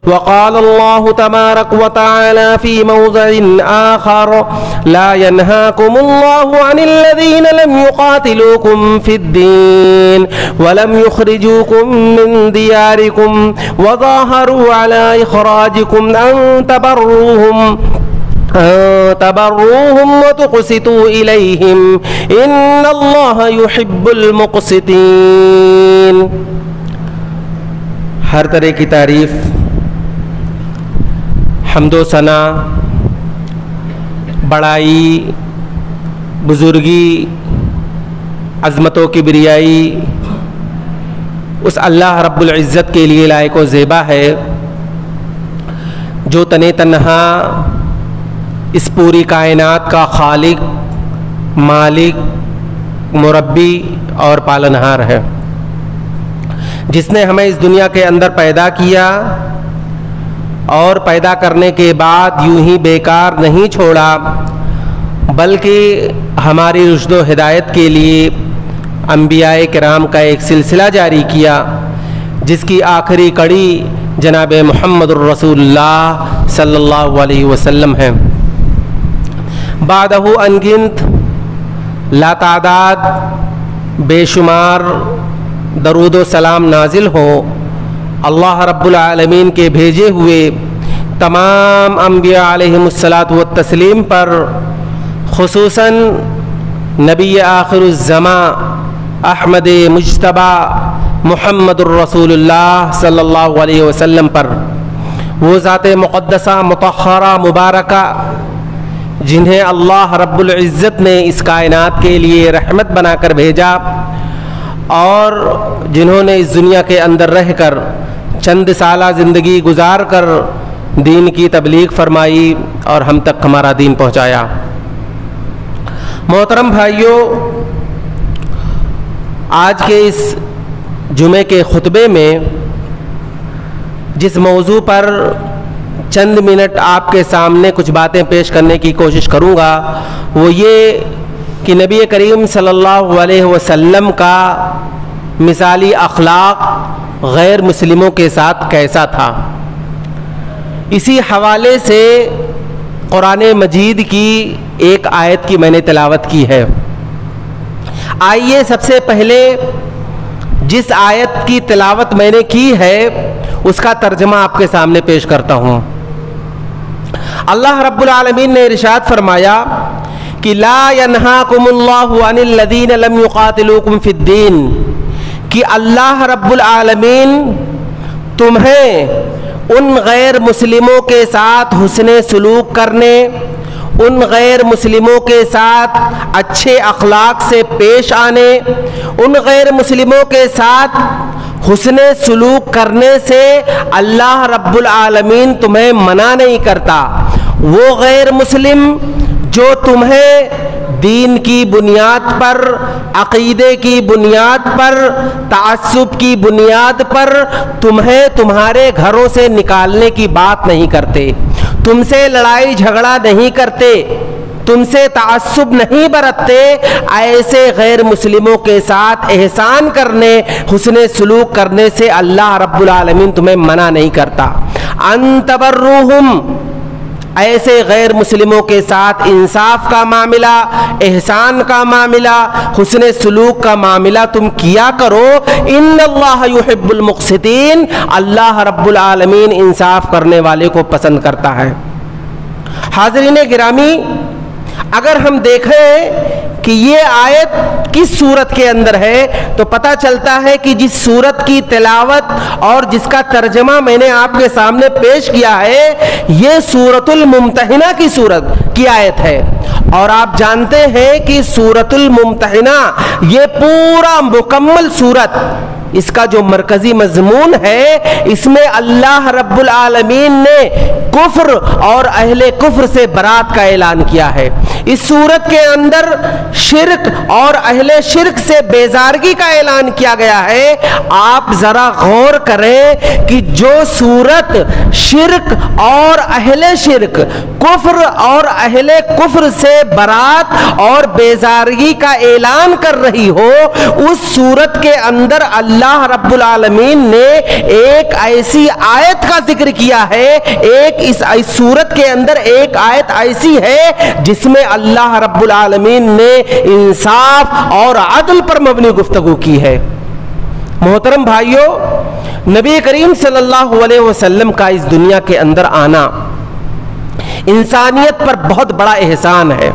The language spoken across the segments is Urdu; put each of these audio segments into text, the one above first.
وقال الله تبارك وتعالى في موضع آخر لا ينهاكم الله عن الذين لم يقاتلوكم في الدين ولم يخرجوكم من دياركم وظاهروا على إخراجكم أن تبروهم وتقسطوا إليهم إن الله يحب المقسطين. ہر طرح کی تعریف، حمد و ثنا، بڑائی، بزرگی، عظمت و کبریائی اس اللہ رب العزت کے لیے لائق و زیبا ہے جو تن تنہا اس پوری کائنات کا خالق، مالک، مربی اور پالنہار ہے، جس نے ہمیں اس دنیا کے اندر پیدا کیا اور پیدا کرنے کے بعد یوں ہی بیکار نہیں چھوڑا، بلکہ ہماری رشد و ہدایت کے لیے انبیاء کرام کا ایک سلسلہ جاری کیا، جس کی آخری کڑی جناب محمد الرسول اللہ صلی اللہ علیہ وسلم ہے. بعدہ انگنت لا تعداد بے شمار درود و سلام نازل ہو اللہ رب العالمین کے بھیجے ہوئے تمام انبیاء علیہم الصلاۃ والتسلیم پر، خصوصاً نبی آخر الزمان احمد مجتبی محمد الرسول اللہ صلی اللہ علیہ وسلم پر، وہ ذات مقدسہ مطہرہ مبارکہ جنہیں اللہ رب العزت نے اس کائنات کے لیے رحمت بنا کر بھیجا اور جنہوں نے اس دنیا کے اندر رہ کر چند سالہ زندگی گزار کر دین کی تبلیغ فرمائی اور ہم تک ہمارا دین پہنچایا. محترم بھائیوں، آج کے اس جمعے کے خطبے میں جس موضوع پر چند منٹ آپ کے سامنے کچھ باتیں پیش کرنے کی کوشش کروں گا وہ یہ کہ نبی کریم صلی اللہ علیہ وسلم کا مثالی اخلاق غیر مسلموں کے ساتھ کیسا تھا. اسی حوالے سے قرآن مجید کی ایک آیت کی میں نے تلاوت کی ہے. آئیے سب سے پہلے جس آیت کی تلاوت میں نے کی ہے اس کا ترجمہ آپ کے سامنے پیش کرتا ہوں. اللہ رب العالمین نے ارشاد فرمایا کہ لا ینہاکم اللہ عن الذین لم یقاتلوکم فی الدین، کہ اللہ رب العالمین تمہیں ان غیر مسلموں کے ساتھ حسن سلوک کرنے، ان غیر مسلموں کے ساتھ اچھے اخلاق سے پیش آنے، ان غیر مسلموں کے ساتھ حسن سلوک کرنے سے اللہ رب العالمین تمہیں منع نہیں کرتا. وہ غیر مسلم جو تمہیں دین کی بنیاد پر، عقیدے کی بنیاد پر، تعصب کی بنیاد پر تمہیں تمہارے گھروں سے نکالنے کی بات نہیں کرتے، تم سے لڑائی جھگڑا نہیں کرتے، تم سے تعصب نہیں برتتے، ایسے غیر مسلموں کے ساتھ احسان کرنے، حسن سلوک کرنے سے اللہ رب العالمین تمہیں منع نہیں کرتا. ان تبروہم، ایسے غیر مسلموں کے ساتھ انصاف کا معاملہ، احسان کا معاملہ، حسن سلوک کا معاملہ تم کیا کرو. ان اللہ یحب المقسطین، اللہ رب العالمین انصاف کرنے والے کو پسند کرتا ہے. حاضرین گرامی، اگر ہم دیکھیں کہ یہ آیت کس سورت کے اندر ہے تو پتہ چلتا ہے کہ جس سورت کی تلاوت اور جس کا ترجمہ میں نے آپ کے سامنے پیش کیا ہے یہ سورۃ الممتحنہ کی سورت کی آیت ہے. اور آپ جانتے ہیں کہ سورۃ الممتحنہ یہ پورا مکمل سورت، اس کا جو مرکزی مضمون ہے اس میں اللہ رب العالمین نے کفر اور اہل کفر سے برات کا اعلان کیا ہے. اس سورت کے اندر شرک اور اہل شرک سے بیزارگی کا اعلان کیا گیا ہے. آپ ذرا غور کریں کہ جو سورت شرک اور اہل شرک، کفر اور اہل کفر سے برات اور بیزارگی کا اعلان کر رہی ہو، اس سورت کے اندر اللہ اللہ رب العالمین نے ایک ایسی آیت کا ذکر کیا ہے، ایک اس سورت کے اندر ایک آیت ایسی ہے جس میں اللہ رب العالمین نے انصاف اور عدل پر مبنی گفتگو کی ہے۔ محترم بھائیوں، نبی کریم صلی اللہ علیہ وسلم کا اس دنیا کے اندر آنا انسانیت پر بہت بڑا احسان ہے،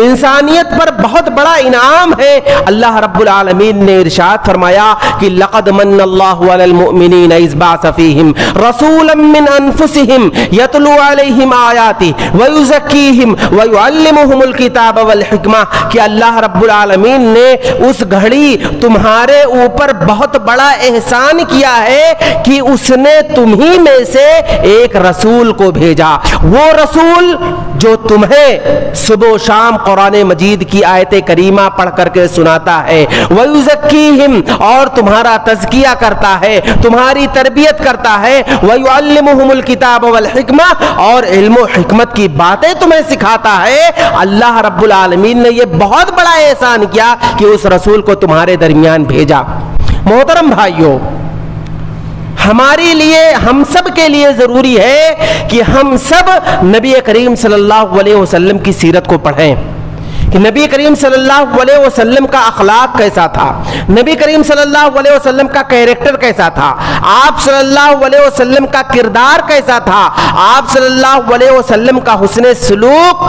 انسانیت پر بہت بڑا انعام ہے۔ اللہ رب العالمین نے ارشاد فرمایا کہ لقد من اللہ علی المؤمنین اذ بعث فیہم رسولا من انفسہم یتلو علیہم آیاتہ ویزکیہم ویعلمہم الکتاب والحکمہ، کہ اللہ رب العالمین نے اس گھڑی تمہارے اوپر بہت بڑا احسان کیا ہے کہ اس نے تمہیں میں سے ایک رسول کو بھیجا، وہ رسول جو تمہیں صبح و شام قرآن مجید کی آیت کریمہ پڑھ کر کے سناتا ہے، وَيُزَكِّيهِمْ، اور تمہارا تزکیہ کرتا ہے، تمہاری تربیت کرتا ہے، وَيُعَلِّمُهُمُ الْكِتَابَ وَالْحِكْمَةَ، اور علم و حکمت کی باتیں تمہیں سکھاتا ہے۔ اللہ رب العالمین نے یہ بہت بڑا احسان کیا کہ اس رسول کو تمہارے درمیان بھیجا۔ محترم بھائیوں، ہمارے لیے، ہم سب کے لیے ضروری ہے کہ ہم سب نبی کریم صلی اللہ علیہ وسلم کی سیرت کو پڑھیں کہ نبی کریم صلی اللہ علیہ وسلم کا اخلاق کیسا تھا، نبی کریم صلی اللہ علیہ وسلم کا کیریکٹر کیسا تھا، آپ صلی اللہ علیہ وسلم کا کردار کیسا تھا، آپ صلی اللہ علیہ وسلم کا حسن سلوک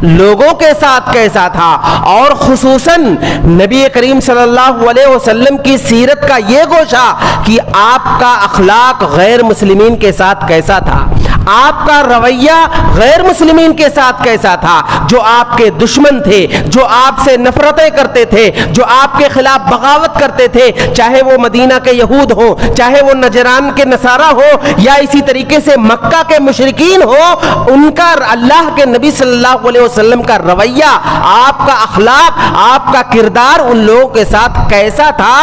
لوگوں کے ساتھ کیسا تھا، اور خصوصاً نبی کریم صلی اللہ علیہ وسلم کی سیرت کا یہ گوشہ کہ آپ کا اخلاق غیر مسلمین کے ساتھ کیسا تھا، آپ کا رویہ غیر مسلمین کے ساتھ کیسا تھا، جو آپ کے دشمن تھے، جو آپ سے نفرتیں کرتے تھے، جو آپ کے خلاف بغاوت کرتے تھے، چاہے وہ مدینہ کے یہود ہوں، چاہے وہ نجران کے نصارہ ہو، یا اسی طریقے سے مکہ کے مشرکین ہو، ان کا اللہ کے نبی صلی اللہ علیہ وسلم کا رویہ، آپ کا اخلاق، آپ کا کردار ان لوگوں کے ساتھ کیسا تھا۔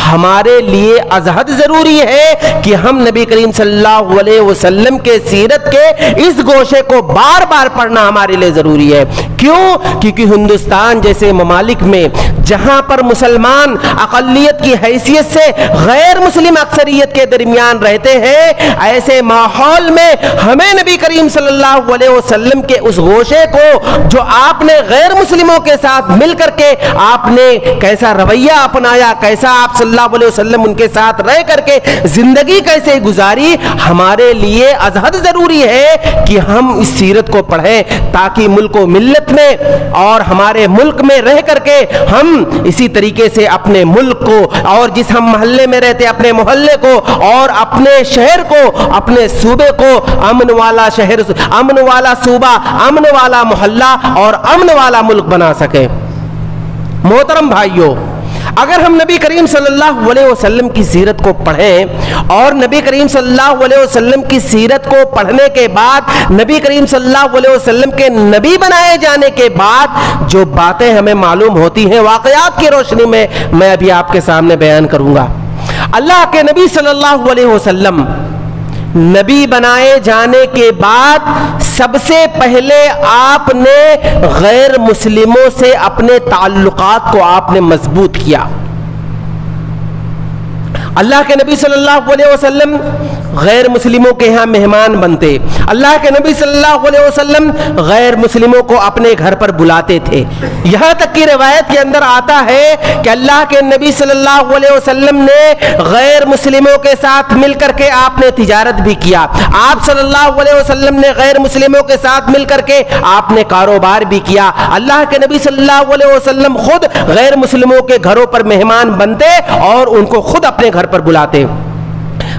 ہمارے لیے ازحد ضروری ہے کہ ہم نبی کریم صلی اللہ علیہ وسلم کے سیرت کے اس گوشے کو بار بار پڑھنا ہمارے لیے ضروری ہے۔ کیوں؟ کیونکہ ہندوستان جیسے ممالک میں جہاں پر مسلمان اقلیت کی حیثیت سے غیر مسلم اکثریت کے درمیان رہتے ہیں، ایسے ماحول میں ہمیں نبی کریم صلی اللہ علیہ وسلم کے اس گوشے کو جو آپ نے غیر مسلموں کے ساتھ مل کر کے آپ نے کیسا رویہ اپنایا، کیسا آپ صلی اللہ علیہ وسلم ان کے ساتھ رہ کر کے زندگی کیسے گزاری، ہمارے لیے ازحد ضروری ہے کہ ہم اس سیرت کو پڑھیں تاکہ ملک و ملت میں اور ہمارے ملک میں رہ کر کے ہم اسی طریقے سے اپنے ملک کو، اور جس ہم محلے میں رہتے اپنے محلے کو، اور اپنے شہر کو، اپنے صوبے کو امن والا شہر، امن والا صوبہ، امن والا محلہ اور امن والا ملک بنا سکے۔ محترم بھائیوں، اگر ہم نبی کریم صلی اللہ علیہ وسلم کی سیرت کو پڑھیں، اور نبی کریم صلی اللہ علیہ وسلم کی سیرت کو پڑھنے کے بعد نبی کریم صلی اللہ علیہ وسلم کے نبی بنائے جانے کے بعد جو باتیں ہمیں معلوم ہوتی ہیں، واقعات کی روشنی میں میں ابھی آپ کے سامنے بیان کروں گا۔ اللہ کے نبی صلی اللہ علیہ وسلم نبی بنائے جانے کے بعد سب سے پہلے آپ نے غیر مسلموں سے اپنے تعلقات کو آپ نے مضبوط کیا۔ اللہ کے نبی صلی اللہ علیہ وسلم غیر مسلموں کے ہاں مہمان بنتے، اللہ کے نبی صلی اللہ علیہ وسلم غیر مسلموں کو اپنے گھر پر بلاتے تھے، یہاں تک کہ روایت کے اندر آتا ہے کہ اللہ کے نبی صلی اللہ علیہ وسلم نے غیر مسلموں کے ساتھ مل کر کے آپ نے تجارت بھی کیا، آپ صلی اللہ علیہ وسلم نے غیر مسلموں کے ساتھ مل کر کے آپ نے کاروبار بھی کیا۔ اللہ کے نبی صلی اللہ علیہ وسلم خود غیر مسلموں کے گھروں پر مہمان بنتے اور ان کو خود اپنے گھر پر بلاتے۔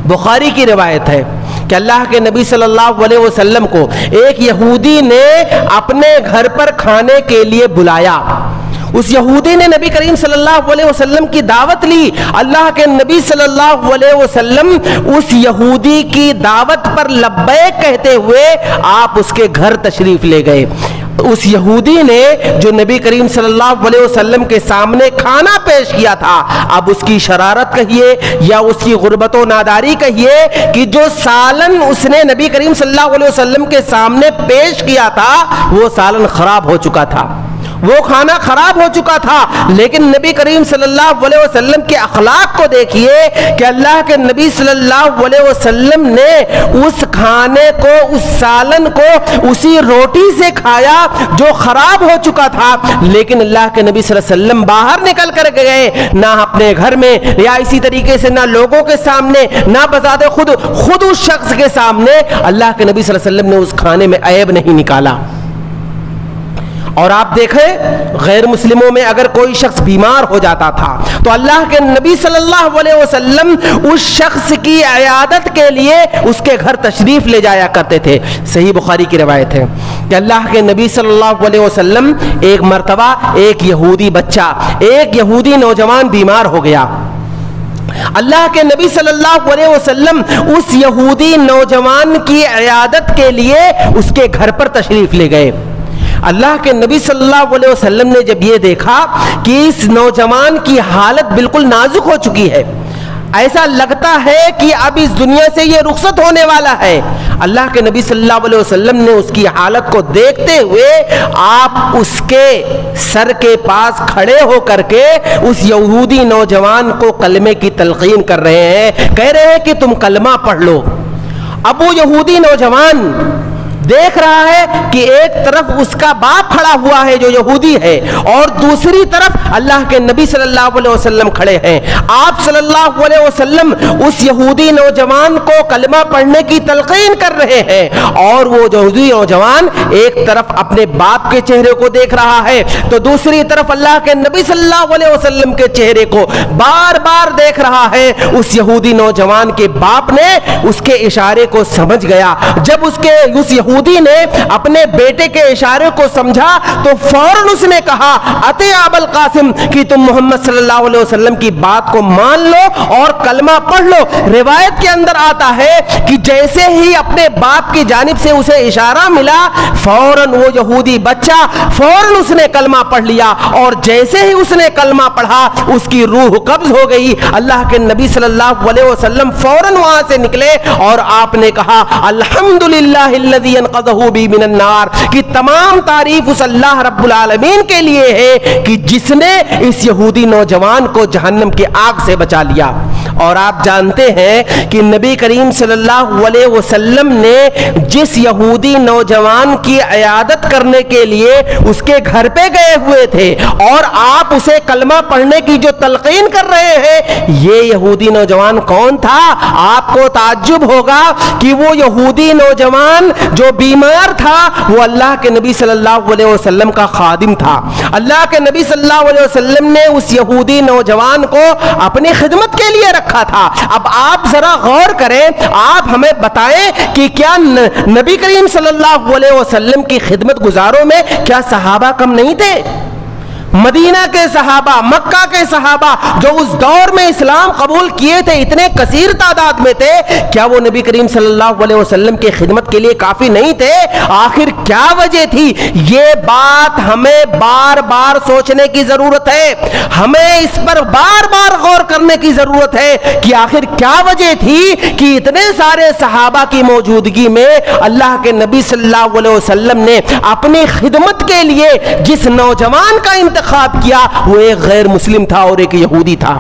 بخاری کی روایت ہے کہ اللہ کے نبی صلی اللہ علیہ وسلم کو ایک یہودی نے اپنے گھر پر کھانے کے لیے بلایا، اس یہودی نے نبی کریم صلی اللہ علیہ وسلم کی دعوت لی، اللہ کے نبی صلی اللہ علیہ وسلم اس یہودی کی دعوت پر لبیک کہتے ہوئے آپ اس کے گھر تشریف لے گئے۔ اس یہودی نے جو نبی کریم صلی اللہ علیہ وسلم کے سامنے کھانا پیش کیا تھا، اب اس کی شرارت کہیے یا اس کی غربت و ناداری کہیے کہ جو سالن اس نے نبی کریم صلی اللہ علیہ وسلم کے سامنے پیش کیا تھا وہ سالن خراب ہو چکا تھا، وہ کھانا خراب ہو چکا تھا، لیکن نبی کریم صلی اللہ علیہ وسلم کے اخلاق کو دیکھیے کہ اللہ کے نبی صلی اللہ علیہ وسلم نے اس کھانے کو، اس سالن کو اسی روٹی سے کھایا جو خراب ہو چکا تھا، لیکن اللہ کے نبی صلی اللہ علیہ وسلم باہر نکل کر گئے، نہ اپنے گھر میں یا اسی طریقے سے نہ لوگوں کے سامنے، نہ بذات خود اس شخص کے سامنے اللہ کے نبی صلی اللہ علیہ وسلم نے اس کھانے میں عیب نہیں نکالا۔ اور آپ دیکھیں غیر مسلموں میں اگر کوئی شخص بیمار ہو جاتا تھا تو اللہ کے نبی صلی اللہ علیہ وسلم اس شخص کی عیادت کے لیے اس کے گھر تشریف لے جایا کرتے تھے۔ صحیح بخاری کی روایت ہے کہ اللہ کے نبی صلی اللہ علیہ وسلم ایک مرتبہ ایک یہودی بچہ، ایک یہودی نوجوان بیمار ہو گیا۔ اللہ کے نبی صلی اللہ علیہ وسلم اس یہودی نوجوان کی عیادت کے لیے اس کے گھر پر تشریف لے گئے۔ اللہ کے نبی صلی اللہ علیہ وسلم نے جب یہ دیکھا کہ اس نوجوان کی حالت بالکل نازک ہو چکی ہے، ایسا لگتا ہے کہ اب اس دنیا سے یہ رخصت ہونے والا ہے، اللہ کے نبی صلی اللہ علیہ وسلم نے اس کی حالت کو دیکھتے ہوئے آپ اس کے سر کے پاس کھڑے ہو کر کے اس یہودی نوجوان کو کلمے کی تلقین کر رہے ہیں، کہہ رہے ہیں کہ تم کلمہ پڑھ لو۔ اب وہ یہودی نوجوان دیکھ رہا ہے کہ ایک طرف اس کا باپ کھڑا ہوا ہے جو یہودی ہے، اور دوسری طرف اللہ کے نبی صلی اللہ علیہ وسلم کھڑے ہیں۔ آپ صلی اللہ علیہ وسلم اس یہودی نوجوان کو کلمہ پڑھنے کی تلقین کر رہے ہیں، اور وہ یہودی نوجوان ایک طرف اپنے باپ کے چہرے کو دیکھ رہا ہے تو دوسری طرف اللہ کے نبی صلی اللہ علیہ وسلم کے چہرے کو بار بار دیکھ رہا ہے۔ اس یہودی نوجوان کے باپ نے اس کے اشارے کو سمجھ گیا۔ جب اس یہودی نے اپنے بیٹے کے اشارے کو سمجھا تو فوراً اس نے کہا اتے ابو القاسم کہ تم محمد صلی اللہ علیہ وسلم کی بات کو مان لو اور کلمہ پڑھ لو۔ روایت کے اندر آتا ہے کہ جیسے ہی اپنے باپ کی جانب سے اسے اشارہ ملا، فوراً وہ یہودی بچہ فوراً اس نے کلمہ پڑھ لیا، اور جیسے ہی اس نے کلمہ پڑھا اس کی روح قبض ہو گئی۔ اللہ کے نبی صلی اللہ علیہ وسلم فوراً وہاں سے نکلے اور آپ نے کہا الحمدللہ الذی انقذہ بی من النار، کہ تمام تعریف اس اللہ رب العالمین کے لیے ہے کہ جس نے اس یہودی نوجوان کو جہنم کی آگ سے بچا لیا۔ اور آپ جانتے ہیں کہ نبی کریم صلی اللہ علیہ وسلم نے جس یہودی نوجوان کی عیادت کرنے کے لیے اس کے گھر پہ گئے ہوئے تھے اور آپ اسے کلمہ پڑھنے کی جو تلقین کر رہے ہیں، یہ یہودی نوجوان کون تھا؟ آپ کو تعجب ہوگا کہ وہ یہودی نوجوان جو بیمار تھا وہ اللہ کے نبی صلی اللہ علیہ وسلم کا خادم تھا۔ اللہ کے نبی صلی اللہ علیہ وسلم نے اس یہودی نوجوان کو اپنی خدمت کے لیے رکھا تھا۔ اب آپ ذرا غور کریں، آپ ہمیں بتائیں کہ کیا نبی کریم صلی اللہ علیہ وسلم کی خدمت گزاروں میں کیا صحابہ کم نہیں تھے؟ مدینہ کے صحابہ، مکہ کے صحابہ جو اس دور میں اسلام قبول کیے تھے اتنے کثیر تعداد میں تھے، کیا وہ نبی کریم صلی اللہ علیہ وسلم کی خدمت کے لیے کافی نہیں تھے؟ آخر کیا وجہ تھی؟ یہ بات ہمیں بار بار سوچنے کی ضرورت ہے، ہمیں اس پر بار بار غور کرنے کی ضرورت ہے کہ آخر کیا وجہ تھی کہ اتنے سارے صحابہ کی موجودگی میں اللہ کے نبی صلی اللہ علیہ وسلم نے اپنی خدمت کے لیے جس نوجوان کا انتخاب کیا وہ ایک غیر مسلم تھا اور ایک یہودی تھا۔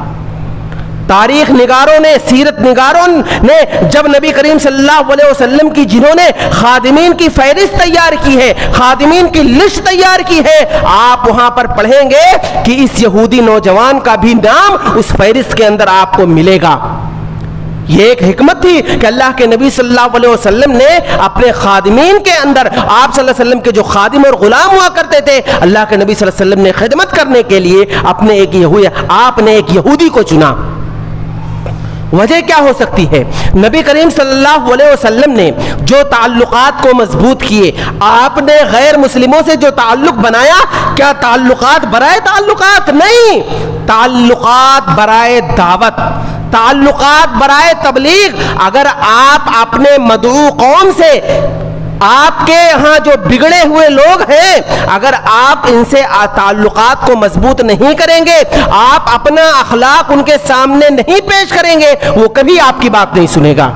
تاریخ نگاروں نے، سیرت نگاروں نے جب نبی کریم صلی اللہ علیہ وسلم کی جنہوں نے خادمین کی فہرست تیار کی ہے، خادمین کی لسٹ تیار کی ہے، آپ وہاں پر پڑھیں گے کہ اس یہودی نوجوان کا بھی نام اس فہرست کے اندر آپ کو ملے گا۔ یہ ایک حکمت تھی کہ اللہ کے نبی صلی اللہ علیہ وسلم نے اپنے خادمین کے اندر، آپ صلی اللہ علیہ وسلم کے جو خادم اور غلام ہوا کرتے تھے، اللہ کے نبی صلی اللہ علیہ وسلم نے خدمت کرنے کے لیے آپ نے ایک یہودی کو چنا۔ وجہ کیا ہو سکتی ہے؟ نبی کریم صلی اللہ علیہ وسلم نے جو تعلقات کو مضبوط کیے، آپ نے غیر مسلموں سے جو تعلق بنایا، کیا تعلقات برائے تعلقات؟ نہیں، تعلقات برائے دعوت، تعلقات برائے تبلیغ۔ اگر آپ اپنے مدعو قوم سے، آپ کے ہاں جو بگڑے ہوئے لوگ ہیں، اگر آپ ان سے تعلقات کو مضبوط نہیں کریں گے، آپ اپنا اخلاق ان کے سامنے نہیں پیش کریں گے، وہ کبھی آپ کی بات نہیں سنے گا۔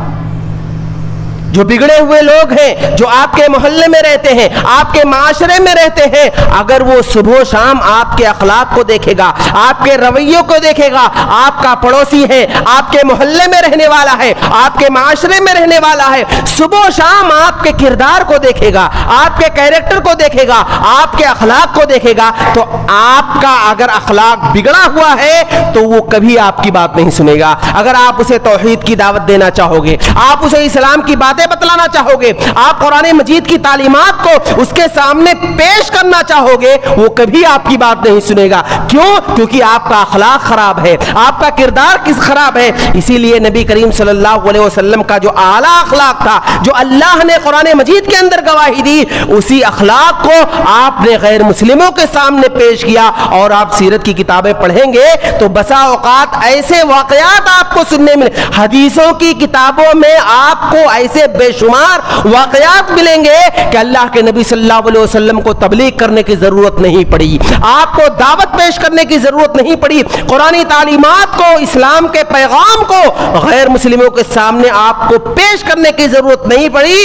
جو بگڑے ہوئے لوگ ہیں، جو آپ کے محلے میں رہتے ہیں، آپ کے معاشرے میں رہتے ہیں، اگر وہ صبح و شام آپ کے اخلاق کو دیکھے گا، آپ کے رویوں کو دیکھے گا، آپ کا پڑوسی ہے، آپ کے محلے میں رہنے والا ہے، آپ کے معاشرے میں رہنے والا ہے، صبح و شام آپ کے کردار کو دیکھے گا، آپ کے کیریکٹر کو دیکھے گا، آپ کے اخلاق کو دیکھے گا، تو آپ کا اگر اخلاق بگڑا ہوا ہے تو وہ کبھی آپ کی بات نہیں سنے گا۔ اگر آپ اسے توحید کی دعوت دینا چاہو گے، آپ اسے اسلام کی باتیں بتلانا چاہو گے، آپ قرآن مجید کی تعلیمات کو اس کے سامنے پیش کرنا چاہو گے، وہ کبھی آپ کی بات نہیں سنے گا۔ کیوں؟ کیونکہ آپ کا اخلاق خراب ہے، آپ کا کردار خراب ہے۔ اسی لیے نبی کریم صلی اللہ علیہ وسلم کا جو اعلیٰ اخلاق تھا، جو اللہ نے قرآن مجید کے اندر گواہی دی، اسی اخلاق کو آپ نے غیر مسلموں کے سامنے پیش کیا۔ اور آپ سیرت کی کتابیں پڑھیں گے تو بسا اوقات ایسے واقعات آپ کو سننے ملیں، حدیثوں کی کتابوں میں آپ کو ایسے بے شمار واقعات ملیں گے کہ اللہ کے نبی صلی اللہ علیہ وسلم کو تبلیغ کرنے کی ضرورت نہیں پڑی، آپ کو دعوت پیش کرنے کی ضرورت نہیں پڑی، قرآنی تعلیمات کو، اسلام کے پیغام کو غیر مسلموں کے سامنے آپ کو پیش کرنے کی ضرورت نہیں پڑی۔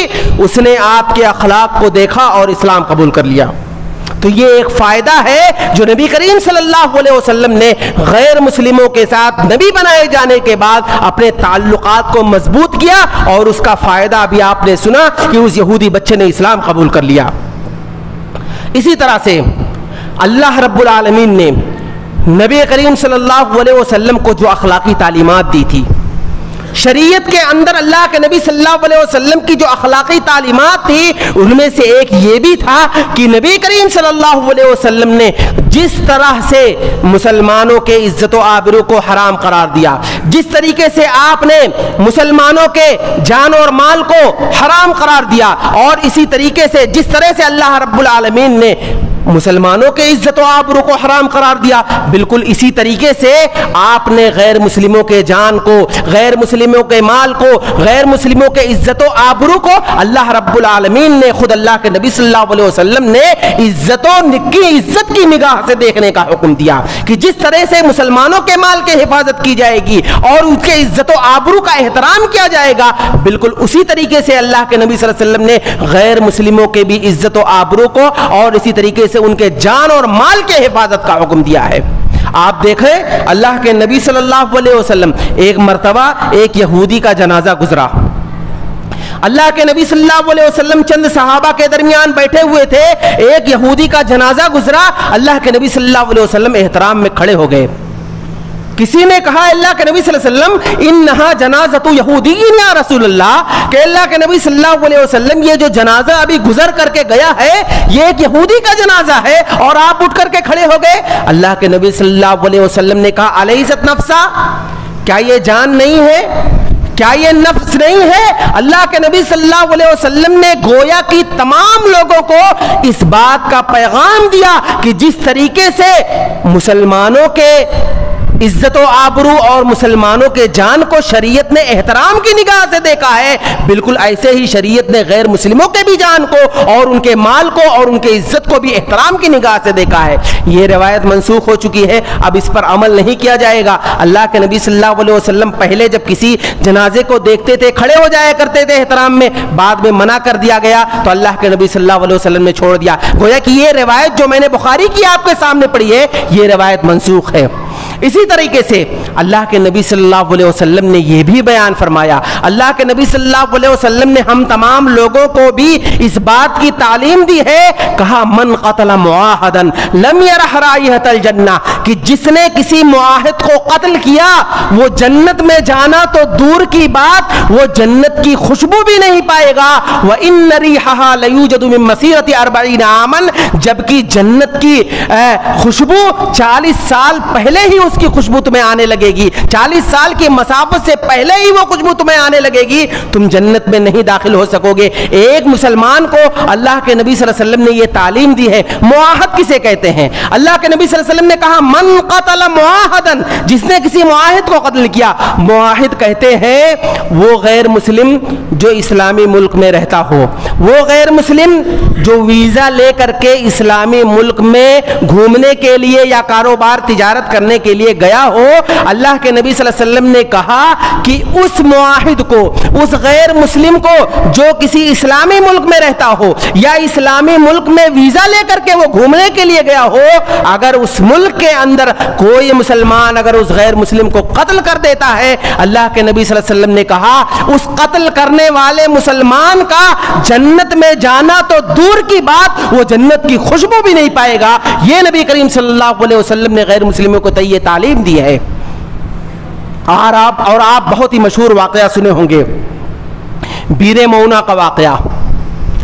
اس نے آپ کے اخلاق کو دیکھا اور اسلام قبول کر لیا۔ تو یہ ایک فائدہ ہے جو نبی کریم صلی اللہ علیہ وسلم نے غیر مسلموں کے ساتھ نبی بنائے جانے کے بعد اپنے تعلقات کو مضبوط کیا، اور اس کا فائدہ ابھی آپ نے سنا کہ اس یہودی بچے نے اسلام قبول کر لیا۔ اسی طرح سے اللہ رب العالمین نے نبی کریم صلی اللہ علیہ وسلم کو جو اخلاقی تعلیمات دی تھی، شریعت کے اندر اللہ کے نبی صلی اللہ علیہ وسلم کی جو اخلاقی تعلیمات تھی، ان میں سے ایک یہ بھی تھا کہ نبی کریم صلی اللہ علیہ وسلم نے جس طرح سے مسلمانوں کے عزت و آبرو کو حرام قرار دیا، جس طریقے سے آپ نے مسلمانوں کے جان اور مال کو حرام قرار دیا، اور اسی طریقے سے جس طرح سے اللہ رب العالمین نے مسلمانوں کے عزت و آبرو کو حرام قرار دیا، بالکل اسی طریقے سے آپ نے غیر مسلموں کے جان کو، غیر مسلموں کے مال کو، غیر مسلموں کے عزت و آبرو کو اللہ رب العالمین نے، خود اللہ کے نبی صلی اللہ علیہ وسلم نے عزت کی نگاہ سے دیکھنے کا حکم دیا کہ جس طرح سے مسلمانوں کے مال کی حفاظت کی جائے گی اور ان کے عزت و آبرو کا احترام کیا جائے گا، بالکل اسی طریقے سے اللہ کے نبی صلی اللہ علیہ وسلم نے غیر مسلموں کے بھی عزت و آبرو کو اور اسی طریقے سے ان کے جان اور مال کے حفاظت کا حکم دیا ہے۔ آپ دیکھیں اللہ کے نبی صلی اللہ علیہ وسلم، ایک مرتبہ ایک یہودی کا جنازہ گزرا، اللہ کے نبی صلی اللہ علیہ وسلم چند صحابہ کے درمیان بیٹھے ہوئے تھے، ایک یہودی کا جنازہ گزرا، اللہ کے نبی صلی اللہ علیہ وسلم احترام میں کھڑے ہو گئے۔ کسی نے کہا اللہ کے نبی صلی اللہ علیہ وسلم انہا جنازۃ یہودی یا رسول اللہ، کہ اللہ کے نبی صلی اللہ علیہ وسلم یہ جو جنازہ ابھی گزر کر کے گیا ہے یہ ایک یہودی کا جنازہ ہے، اور آپ اٹھ کر کے کھڑے ہو گئے۔ اللہ کے نبی صلی اللہ علیہ وسلم نے کہا الیست نفسا، کیا یہ جان نہیں ہے، کیا یہ نفس نہیں ہے؟ اللہ کے نبی صلی اللہ علیہ وسلم نے گویا کی تمام لوگوں کو اس بات کا پیغام دیا کہ جس طریقے سے مسلمانوں کے عزت و آبرو اور مسلمانوں کے جان کو شریعت نے احترام کی نگاہ سے دیکھا ہے، بالکل ایسے ہی شریعت نے غیر مسلموں کے بھی جان کو اور ان کے مال کو اور ان کے عزت کو بھی احترام کی نگاہ سے دیکھا ہے۔ یہ روایت منسوخ ہو چکی ہے، اب اس پر عمل نہیں کیا جائے گا۔ اللہ کے نبی صلی اللہ علیہ وسلم پہلے جب کسی جنازے کو دیکھتے تھے کھڑے ہو جایا کرتے تھے احترام میں، بعد میں منع کر دیا گیا تو اللہ کے نبی صلی اللہ علیہ وسلم نے چھوڑ دیا۔ گویا کہ یہ روایت جو میں نے بخاری کی آپ کے سامنے پڑھی ہے، یہ روایت منسوخ ہے۔ اسی طریقے سے اللہ کے نبی صلی اللہ علیہ وسلم نے یہ بھی بیان فرمایا، اللہ کے نبی صلی اللہ علیہ وسلم نے ہم تمام لوگوں کو بھی اس بات کی تعلیم دی ہے، کہا من قتل معاہدا لم یرح رائحۃ الجنہ، کہ جس نے کسی معاہد کو قتل کیا وہ جنت میں جانا تو دور کی بات، وہ جنت کی خوشبو بھی نہیں پائے گا۔ وَإِنَّ رِيحَهَا لَيُوجَدُ مِن مَّسِيرَةِ 40 عَامًا، جبکہ جنت کی خوشبو 40 سال پہلے ہی اس کی خوشبو تمہیں آنے لگے گی، 40 سال کی مسافت سے پہلے ہی وہ خوشبو تمہیں آنے لگے گی، تم جنت میں نہیں داخل ہو سکو گے۔ ایک مسلمان کو اللہ کے نبی صلی اللہ علیہ وسلم نے یہ تعلیم دی ہے۔ معاہد کسے کہتے ہیں؟ اللہ کے نبی صلی اللہ علیہ وسلم نے کہا من قتل معاہدا، جس نے کسی معاہد کو قتل کیا۔ معاہد کہتے ہیں وہ غیر مسلم جو اسلامی ملک میں رہتا ہو، وہ غیر مسلم جو ویزا لے کر کے اسلامی ملک میں گھومنے کے لیے یا کاروبار تجارت کرنے کے لیے گیا ہو، اللہ کے نبی صلی اللہ علیہ وسلم نے کہا کہ اس معاہد کو، اس غیر مسلم کو جو کسی اسلامی ملک میں رہتا ہو یا اسلامی ملک میں ویزا لے کر کے وہ گھومنے کے لیے گیا ہو، اگر اس ملک کے اندر کوئی مسلمان اگر اس غیر مسلم کو قتل کر دیتا ہے، اللہ کے نبی صلی اللہ علیہ وسلم نے کہا اس قتل کرنے والے مسلمان کا جنت میں جانا تو دور کی بات، وہ جنت کی خوشبو بھی نہیں پائے گا۔ یہ نبی کریم صلی اللہ علیہ وسلم نے غیر مسلموں کو یہ تعلیم دی ہے۔ اور آپ بہت ہی مشہور واقعہ سنے ہوں گے، بیر مونا کا واقعہ،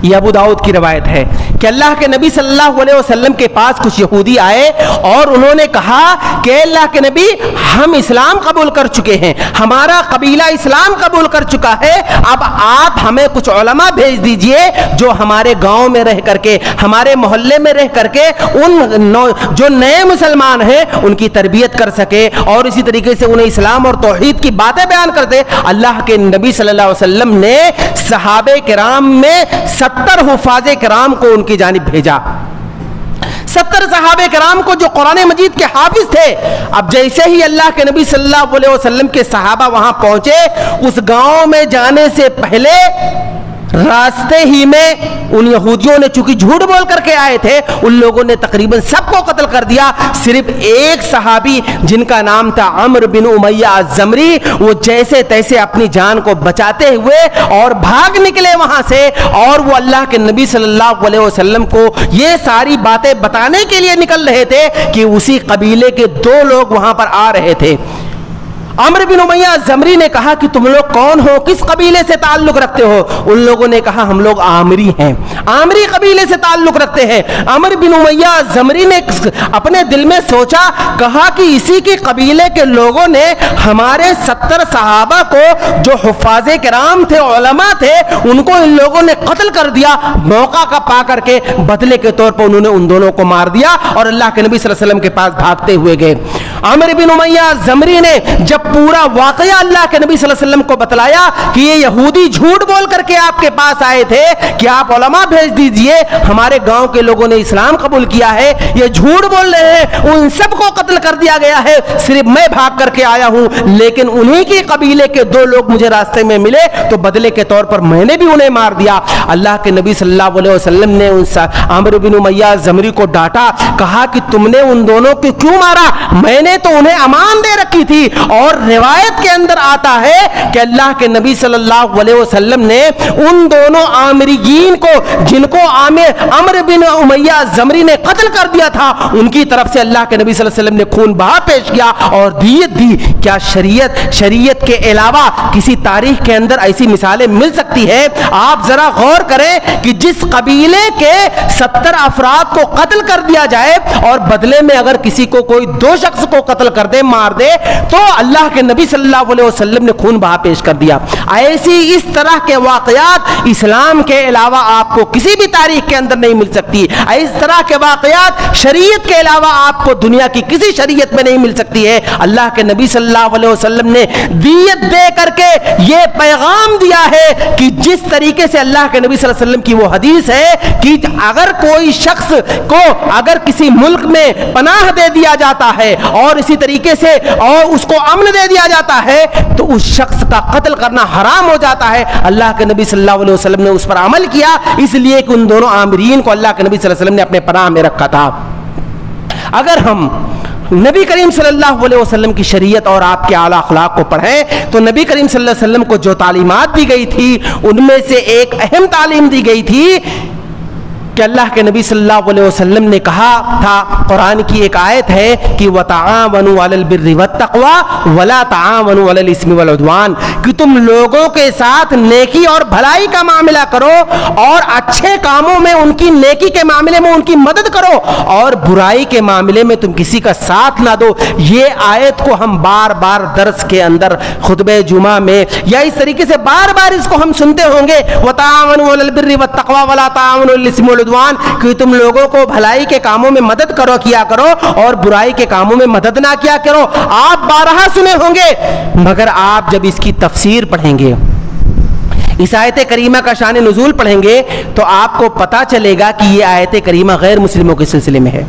یہ ابو داؤد کی روایت ہے کہ اللہ کے نبی صلی اللہ علیہ وسلم کے پاس کچھ یہودی آئے اور انہوں نے کہا کہ اللہ کے نبی ہم اسلام قبول کر چکے ہیں، ہمارا قبیلہ اسلام قبول کر چکا ہے، اب آپ ہمیں کچھ علماء بھیج دیجئے جو ہمارے گاؤں میں رہ کر کے، ہمارے محلے میں رہ کر کے ان جو نئے مسلمان ہیں ان کی تربیت کر سکے اور اسی طریقے سے انہیں اسلام اور توحید کی باتیں بیان کر دے۔ اللہ کے نبی صلی اللہ علیہ وسلم نے صحابہ کرام میں 70 حفاظ کرام کو ان کی جانب بھیجا، 70 صحابہ کرام کو جو قرآن مجید کے حافظ تھے۔ اب جیسے ہی اللہ کے نبی صلی اللہ علیہ وسلم کے صحابہ وہاں پہنچے، اس گاؤں میں جانے سے پہلے راستے ہی میں ان یہودیوں نے چونکہ جھوٹ بول کر کے آئے تھے، ان لوگوں نے تقریباً سب کو قتل کر دیا، صرف ایک صحابی جن کا نام تھا عمرو بن امیہ الزمری، وہ جیسے تیسے اپنی جان کو بچاتے ہوئے اور بھاگ نکلے وہاں سے، اور وہ اللہ کے نبی صلی اللہ علیہ وسلم کو یہ ساری باتیں بتانے کے لیے نکل رہے تھے کہ اسی قبیلے کے 2 لوگ وہاں پر آ رہے تھے۔ عمرو بن امیہ الزمری نے کہا کہ تم لوگ کون ہو، کس قبیلے سے تعلق رکھتے ہو؟ ان لوگوں نے کہا ہم لوگ عامری ہیں، عامری قبیلے سے تعلق رکھتے ہیں۔ عمرو بن امیہ الزمری نے اپنے دل میں سوچا، کہا کہ اسی کے قبیلے کے لوگوں نے ہمارے 70 صحابہ کو جو حفاظ کرام تھے، علماء تھے، ان کو ان لوگوں نے قتل کر دیا۔ موقع کا پا کر کے بدلے کے طور پر انہوں نے ان دونوں کو مار دیا اور اللہ کے نبی صلی اللہ علیہ وسلم کے پاس بھاگتے ہوئے گئے۔ عمرو بن امیہ الزمری نے جب پورا واقعہ اللہ کے نبی صلی اللہ علیہ وسلم کو بتلایا کہ یہ یہودی جھوٹ بول کر کے آپ کے پاس آئے تھے کہ آپ علماء بھیج دیجئے، ہمارے گاؤں کے لوگوں نے اسلام قبول کیا ہے، یہ جھوٹ بول رہے ہیں، ان سب کو قتل کر دیا گیا ہے، صرف میں بھاگ کر کے آیا ہوں، لیکن انہی کی قبیلے کے 2 لوگ مجھے راستے میں ملے تو بدلے کے طور پر میں نے بھی انہیں مار دیا۔ اللہ کے نبی صلی اللہ علیہ وسلم نے عمرو بن امیہ الزمری کو ڈانٹا، کہا کہ تم نے ان دونوں کو کیوں مارا؟ میں نے تو انہیں امان دے رکھی تھی۔ اور روایت کے اندر آتا ہے کہ اللہ کے نبی صلی اللہ علیہ وسلم نے ان دونوں عامریین کو جن کو عمرو بن امیہ الزمری نے قتل کر دیا تھا، ان کی طرف سے اللہ کے نبی صلی اللہ علیہ وسلم نے خون بہا پیش کیا اور دیت دی۔ کیا شریعت کے علاوہ کسی تاریخ کے اندر ایسی مثالیں مل سکتی ہے؟ آپ ذرا غور کریں کہ جس قبیلے کے 70 افراد کو قتل کر دیا جائے اور بدلے میں اگر کسی کو کوئی 2 شخص کو قتل کر دے، مار دے، تو اللہ کے نبی صلی اللہ علیہ وسلم نے خون بہا پیش کر دیا۔ ایسی اس طرح کے واقعات اسلام کے علاوہ آپ کو کسی بھی تاریخ کے اندر نہیں مل سکتی۔ اس طرح کے واقعات شریعت کے علاوہ آپ کو دنیا کی کسی شریعت میں نہیں مل سکتی ہے۔ اللہ کے نبی صلی اللہ علیہ وسلم نے دیت دے کر کے یہ پیغام دیا ہے کہ جس طریقے سے اللہ کے نبی صلی اللہ علیہ وسلم کی وہ حدیث ہے کہ اگر کوئی شخص کو اگر کسی ملک میں پناہ دے دیا جاتا ہے اور اسی طریقے سے اور اس کو امن دے دیا جاتا ہے تو اس شخص کا قتل کرنا حرام ہو جاتا ہے۔ اللہ کے نبی صلی اللہ علیہ وسلم نے اس پر عمل کیا، اس لیے کہ ان دونوں عامرین کو اللہ کے نبی صلی اللہ علیہ وسلم نے اپنے پناہ میں رکھا تھا۔ اگر ہم نبی کریم صلی اللہ علیہ وسلم کی شریعت اور آپ کے اعلیٰ اخلاق کو پڑھیں تو نبی کریم صلی اللہ علیہ وسلم کو جو تعلیمات دی گئی تھی ان میں سے ایک اہم تعلیم دی گئی تھی کہ اللہ کے نبی صلی اللہ علیہ وسلم نے کہا تھا، قرآن کی ایک آیت ہے کہ وَتَعَاوَنُوا عَلَى الْبِرِّ وَالتَّقْوَى وَلَا تَعَاوَنُوا عَلَى الْإِثْمِ وَالْعُدْوَانِ، کہ تم لوگوں کے ساتھ نیکی اور بھلائی کا معاملہ کرو اور اچھے کاموں میں ان کی نیکی کے معاملے میں ان کی مدد کرو اور برائی کے معاملے میں تم کسی کا ساتھ نہ دو۔ یہ آیت کو ہم بار بار درس کے اندر خطبہ جمعہ میں یا اس طریقے سے بار بار اس کو ہم سنتے ہوں گے، وَتَعَاوَنُوا عَلَى الْبِرِّ وَالتَّقْوَى وَلَا تَعَاوَنُوا عَلَى الْإِثْمِ کہ تم لوگوں کو بھلائی کے کاموں میں مدد کیا کرو اور برائی کے کاموں میں مدد نہ کیا کرو۔ آپ بارہا سنے ہوں گے، مگر آپ جب اس کی تفسیر پڑھیں گے، اس آیت کریمہ کا شان نزول پڑھیں گے تو آپ کو پتا چلے گا کہ یہ آیت کریمہ غیر مسلموں کے سلسلے میں ہے۔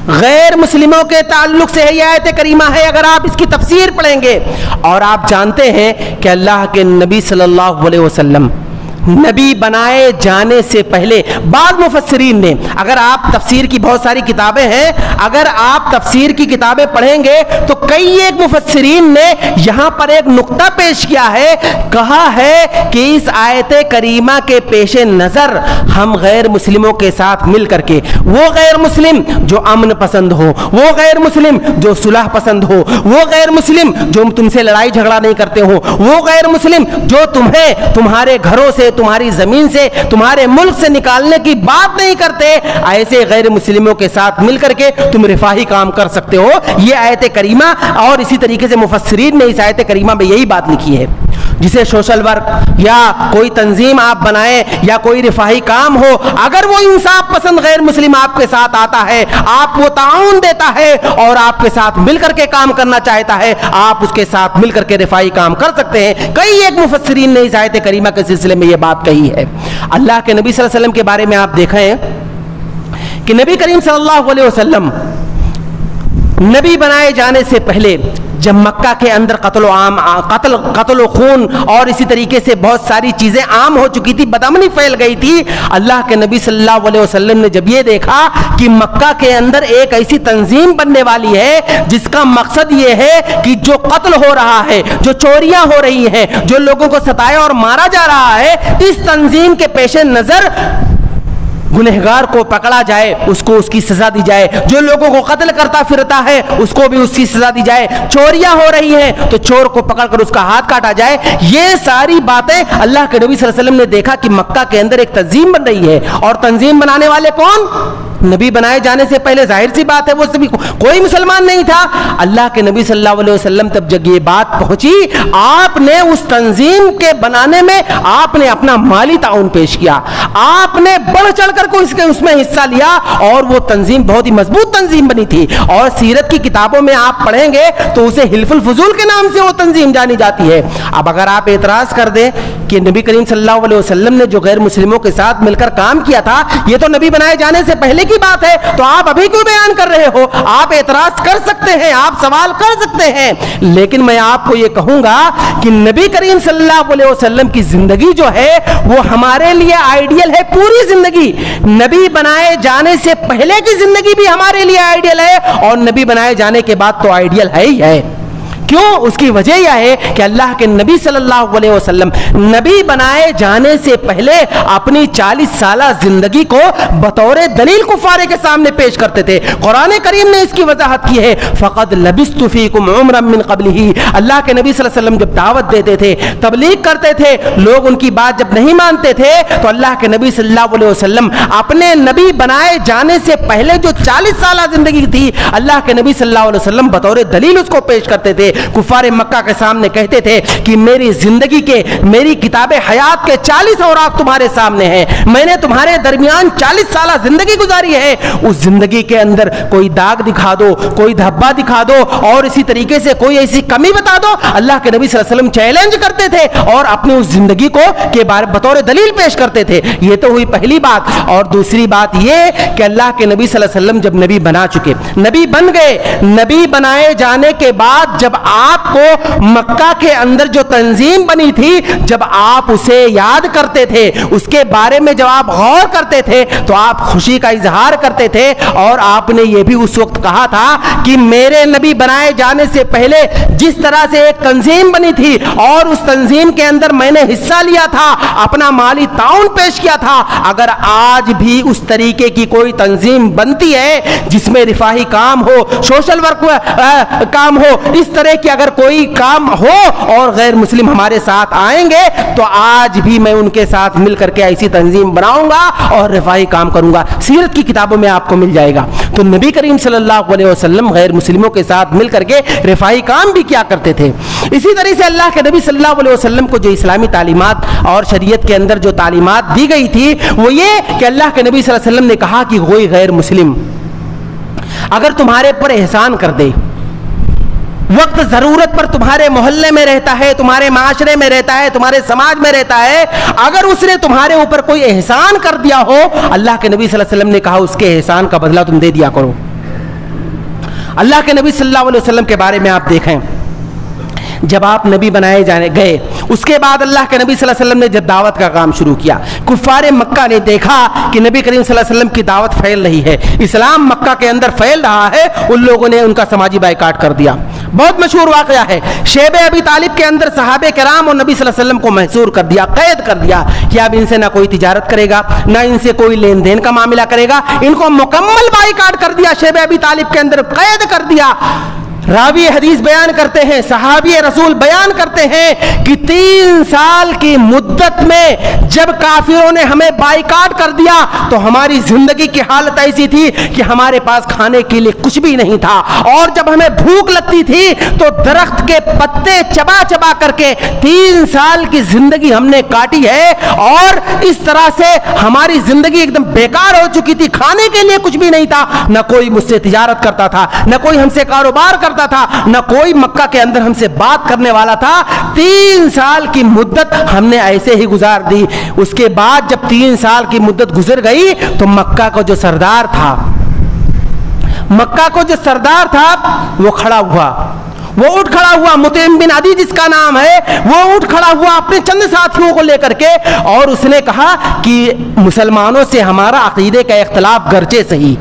غیر مسلموں کے تعلق سے ہے یہ آیت کریمہ ہے. اگر آپ اس کی تفسیر پڑھیں گے, اور آپ جانتے ہیں کہ اللہ کے نبی صلی اللہ علیہ وسلم نبی بنائے جانے سے پہلے بعض مفسرین نے, اگر آپ تفسیر کی بہت ساری کتابیں ہیں, اگر آپ تفسیر کی کتابیں پڑھیں گے تو کئی ایک مفسرین نے یہاں پر ایک نقطہ پیش کیا ہے, کہا ہے کہ اس آیت کریمہ کے پیش نظر ہم غیر مسلموں کے ساتھ مل کر کے, وہ غیر مسلم جو امن پسند ہو, وہ غیر مسلم جو صلح پسند ہو, وہ غیر مسلم جو تم سے لڑائی جھگڑا نہیں کرتے ہو, وہ غیر مسلم جو تمہیں تمہارے گھروں سے, تمہاری زمین سے, تمہارے ملک سے نکالنے کی بات نہیں کرتے, ایسے غیر مسلموں کے ساتھ مل کر کے تم رفاہی کام کر سکتے ہو. یہ آیت کریمہ, اور اسی طریقے سے مفسرین نے اس آیت کریمہ میں یہی بات لکھی ہے. جسے سوشل ورک یا کوئی تنظیم آپ بنائیں یا کوئی رفاہی کام ہو, اگر وہ انصاف پسند غیر مسلم آپ کے ساتھ آتا ہے, آپ وہ تعاون دیتا ہے اور آپ کے ساتھ مل کر کے کام کرنا چاہتا ہے, آپ اس کے ساتھ مل کر کے رفاہی کام کر سکتے ہیں. کئی ایک مفسرین نے اس آیت کریمہ کے سلسلے میں یہ بات کہی ہے. اللہ کے نبی صلی اللہ علیہ وسلم کے بارے میں آپ دیکھیں کہ نبی کریم صلی اللہ علیہ وسلم نبی بنائے جانے سے پہلے جب مکہ کے اندر قتل و خون اور اسی طریقے سے بہت ساری چیزیں عام ہو چکی تھی, بدامنی پھیل گئی تھی, اللہ کے نبی صلی اللہ علیہ وسلم نے جب یہ دیکھا کہ مکہ کے اندر ایک ایسی تنظیم بننے والی ہے جس کا مقصد یہ ہے کہ جو قتل ہو رہا ہے, جو چوریاں ہو رہی ہیں, جو لوگوں کو ستایا اور مارا جا رہا ہے, اس تنظیم کے پیش نظر گنہگار کو پکڑا جائے, اس کو اس کی سزا دی جائے, جو لوگوں کو قتل کرتا پھرتا ہے اس کو بھی اس کی سزا دی جائے, چوریاں ہو رہی ہیں تو چور کو پکڑ کر اس کا ہاتھ کاٹا جائے. یہ ساری باتیں اللہ کے نبی صلی اللہ علیہ وسلم نے دیکھا کہ مکہ کے اندر ایک تنظیم بن رہی ہے, اور تنظیم بنانے والے کون؟ نبی بنائے جانے سے پہلے ظاہر سی بات ہے وہ سبھی کوئی مسلمان نہیں تھا. اللہ کے نبی صلی اللہ علیہ وسلم تب جب یہ بات پہنچی, آپ نے اس تنظیم کے بنانے میں آپ نے اپنا مالی تعاون پیش کیا, آپ نے بڑھ چڑھ کر کو اس میں حصہ لیا, اور وہ تنظیم بہت ہی مضبوط تنظیم بنی تھی. اور سیرت کی کتابوں میں آپ پڑھیں گے تو اسے حلف الفضول کے نام سے وہ تنظیم جانی جاتی ہے. اب اگر آپ اعتراض کر دیں کہ نبی کریم صلی اللہ علیہ وسلم نے جو غیر مسلموں کے ساتھ مل کر کام کیا تھا یہ تو نبی بنائے جانے سے پہلے کی بات ہے, تو آپ ابھی کیوں بیان کر رہے ہو؟ آپ اعتراض کر سکتے ہیں, آپ سوال کر سکتے ہیں, لیکن میں آپ کو یہ کہوں گا کہ نبی کریم صلی اللہ علیہ وسلم کی زندگی جو ہے وہ ہمارے لیے آئیڈیل ہے. پوری زندگی نبی بنائے جانے سے پہلے کی زندگی بھی ہمارے لیے آئیڈیل ہے, اور نبی بنائے جانے کے بعد تو آئیڈیل ہے ہی ہے. کیوں؟ اس کی وجہ یہ ہے کہ اللہ کے نبی صلی اللہ علیہ وسلم نبی بنائے جانے سے پہلے اپنی 40 سالہ زندگی کو بطور دلیل کفارے کے سامنے پیش کرتے تھے. قرآن کریم نے اس کی وضاحت کی ہے, فقد لبثت فیکم عمرا من قبلہ. اللہ کے نبی صلی اللہ علیہ وسلم جب دعوت دیتے تھے, تبلیغ کرتے تھے, لوگ ان کی بات جب نہیں مانتے تھے تو اللہ کے نبی صلی اللہ علیہ وسلم اپنے نبی بنائے جانے سے پہلے جو 40 سالہ زندگی تھی, اللہ کے نبی صلی اللہ علیہ وسلم بطور دلیل اس کو پیش کرتے تھے. کفار مکہ کے سامنے کہتے تھے کہ میری زندگی کے, میری کتاب حیات کے 40 اوراق تمہارے سامنے ہیں, میں نے تمہارے درمیان 40 سالہ زندگی گزاری ہے, اس زندگی کے اندر کوئی داغ دکھا دو, کوئی دھبا دکھا دو, اور اسی طریقے سے کوئی ایسی کمی بتا دو. اللہ کے نبی صلی اللہ علیہ وسلم چیلنج کرتے تھے اور اپنی اس زندگی کو کے بارے بطور دلیل پیش کرتے تھے. یہ تو ہوئی پہلی بات. اور دوسری بات یہ کہ اللہ کے نبی صلی اللہ علیہ وسلم جب نبی بنا چکے, نبی بن گئے, نبی بنائے جانے کے بعد جب آپ کو مکہ کے اندر جو تنظیم بنی تھی, جب آپ اسے یاد کرتے تھے, اس کے بارے میں جب آپ غور کرتے تھے تو آپ خوشی کا اظہار کرتے تھے, اور آپ نے یہ بھی اس وقت کہا تھا کہ میرے نبی بنائے جانے سے پہلے جس طرح سے ایک تنظیم بنی تھی اور اس تنظیم کے اندر میں نے حصہ لیا تھا, اپنا مالی تعاون پیش کیا تھا, اگر آج بھی اس طریقے کی کوئی تنظیم بنتی ہے جس میں رفاہی کام ہو, سوشل ورک کام ہو, اس طرح کی اگر کوئی کام ہو اور غیر مسلم ہمارے ساتھ آئیں گے تو آج بھی میں ان کے ساتھ مل کر کے ایسی تنظیم بناؤں گا اور رفاہی کام کروں گا. سیرت کی کتابوں میں آپ کو مل جائے گا. تو نبی کریم صلی اللہ علیہ وسلم غیر مسلموں کے ساتھ مل کر کے رفاہی کام بھی کیا کرتے تھے. اسی طرح سے اللہ کے نبی صلی اللہ علیہ وسلم کو جو اسلامی تعلیمات اور شریعت کے اندر جو تعلیمات دی گئی تھی وہ یہ کہ اللہ کے نبی صلی اللہ علیہ وسلم نے کہا کہ کوئی غیر مسلم اگر تمہارے پر احسان کر دے, وقت ضرورت پر تمہارے محلے میں رہتا ہے, تمہارے معاشرے میں رہتا ہے, تمہارے سماج میں رہتا ہے, اگر اس نے تمہارے اوپر کوئی احسان کر دیا ہو, اللہ کے نبی صلی اللہ علیہ وسلم نے کہا اس کے احسان کا بدلہ تم دے دیا کرو. اللہ کے نبی صلی اللہ علیہ وسلم کے بارے میں آپ دیکھیں، جب آپ نبی بنائے جانے گئے، اس کے بعد اللہ کے نبی صلی اللہ علیہ وسلم نے جب دعوت کا کام شروع کیا، کفار مکہ نے دیکھا کہ نبی کریم صلی اللہ علیہ وسلم کی دعوت پھیل رہی ہے، اسلام مکہ کے اندر پھیل رہا ہے، ان لوگوں نے ان کا سماجی بائیکاٹ کر دیا۔ بہت مشہور واقعہ ہے، شیب ابی طالب کے اندر صحابہ کرام اور نبی صلی اللہ علیہ وسلم کو محصور کر دیا، قید کر دیا کہ اب ان سے نہ کوئی تجارت کرے گا، نہ ان سے کوئی لین دین کا معاملہ کرے گا، ان کو مکمل بائیکاٹ کر دیا، شیب ابی طالب کے اندر قید کر دیا۔ راوی حدیث بیان کرتے ہیں، صحابی رسول بیان کرتے ہیں کہ 3 سال کی مدت میں جب کافروں نے ہمیں بائیکاٹ کر دیا تو ہماری زندگی کی حالت ایسی تھی کہ ہمارے پاس کھانے کے لیے کچھ بھی نہیں تھا، اور جب ہمیں بھوک لگتی تھی تو درخت کے پتے چبا چبا کر کے 3 سال کی زندگی ہم نے کاٹی ہے، اور اس طرح سے ہماری زندگی ایک دم بیکار ہو چکی تھی، کھانے کے لیے کچھ بھی نہیں تھا، نہ کوئی مجھ سے تجارت کرتا تھا، نہ کوئی ہم سے کاروبار کرتا تھا، نہ کوئی مکہ کے اندر ہم سے بات کرنے والا تھا۔ 3 سال کی مدت ہم نے ایسے ہی گزار دی۔ اس کے بعد جب 3 سال کی مدت گزر گئی تو مکہ کو جو سردار تھا وہ کھڑا ہوا، وہ اٹھ کھڑا ہوا، مطعم بن عدی جس کا نام ہے، وہ اٹھ کھڑا ہوا اپنے چند ساتھیوں کو لے کر کے، اور اس نے کہا کہ مسلمانوں سے ہمارا عقیدے کا اختلاف گرچہ صحیح،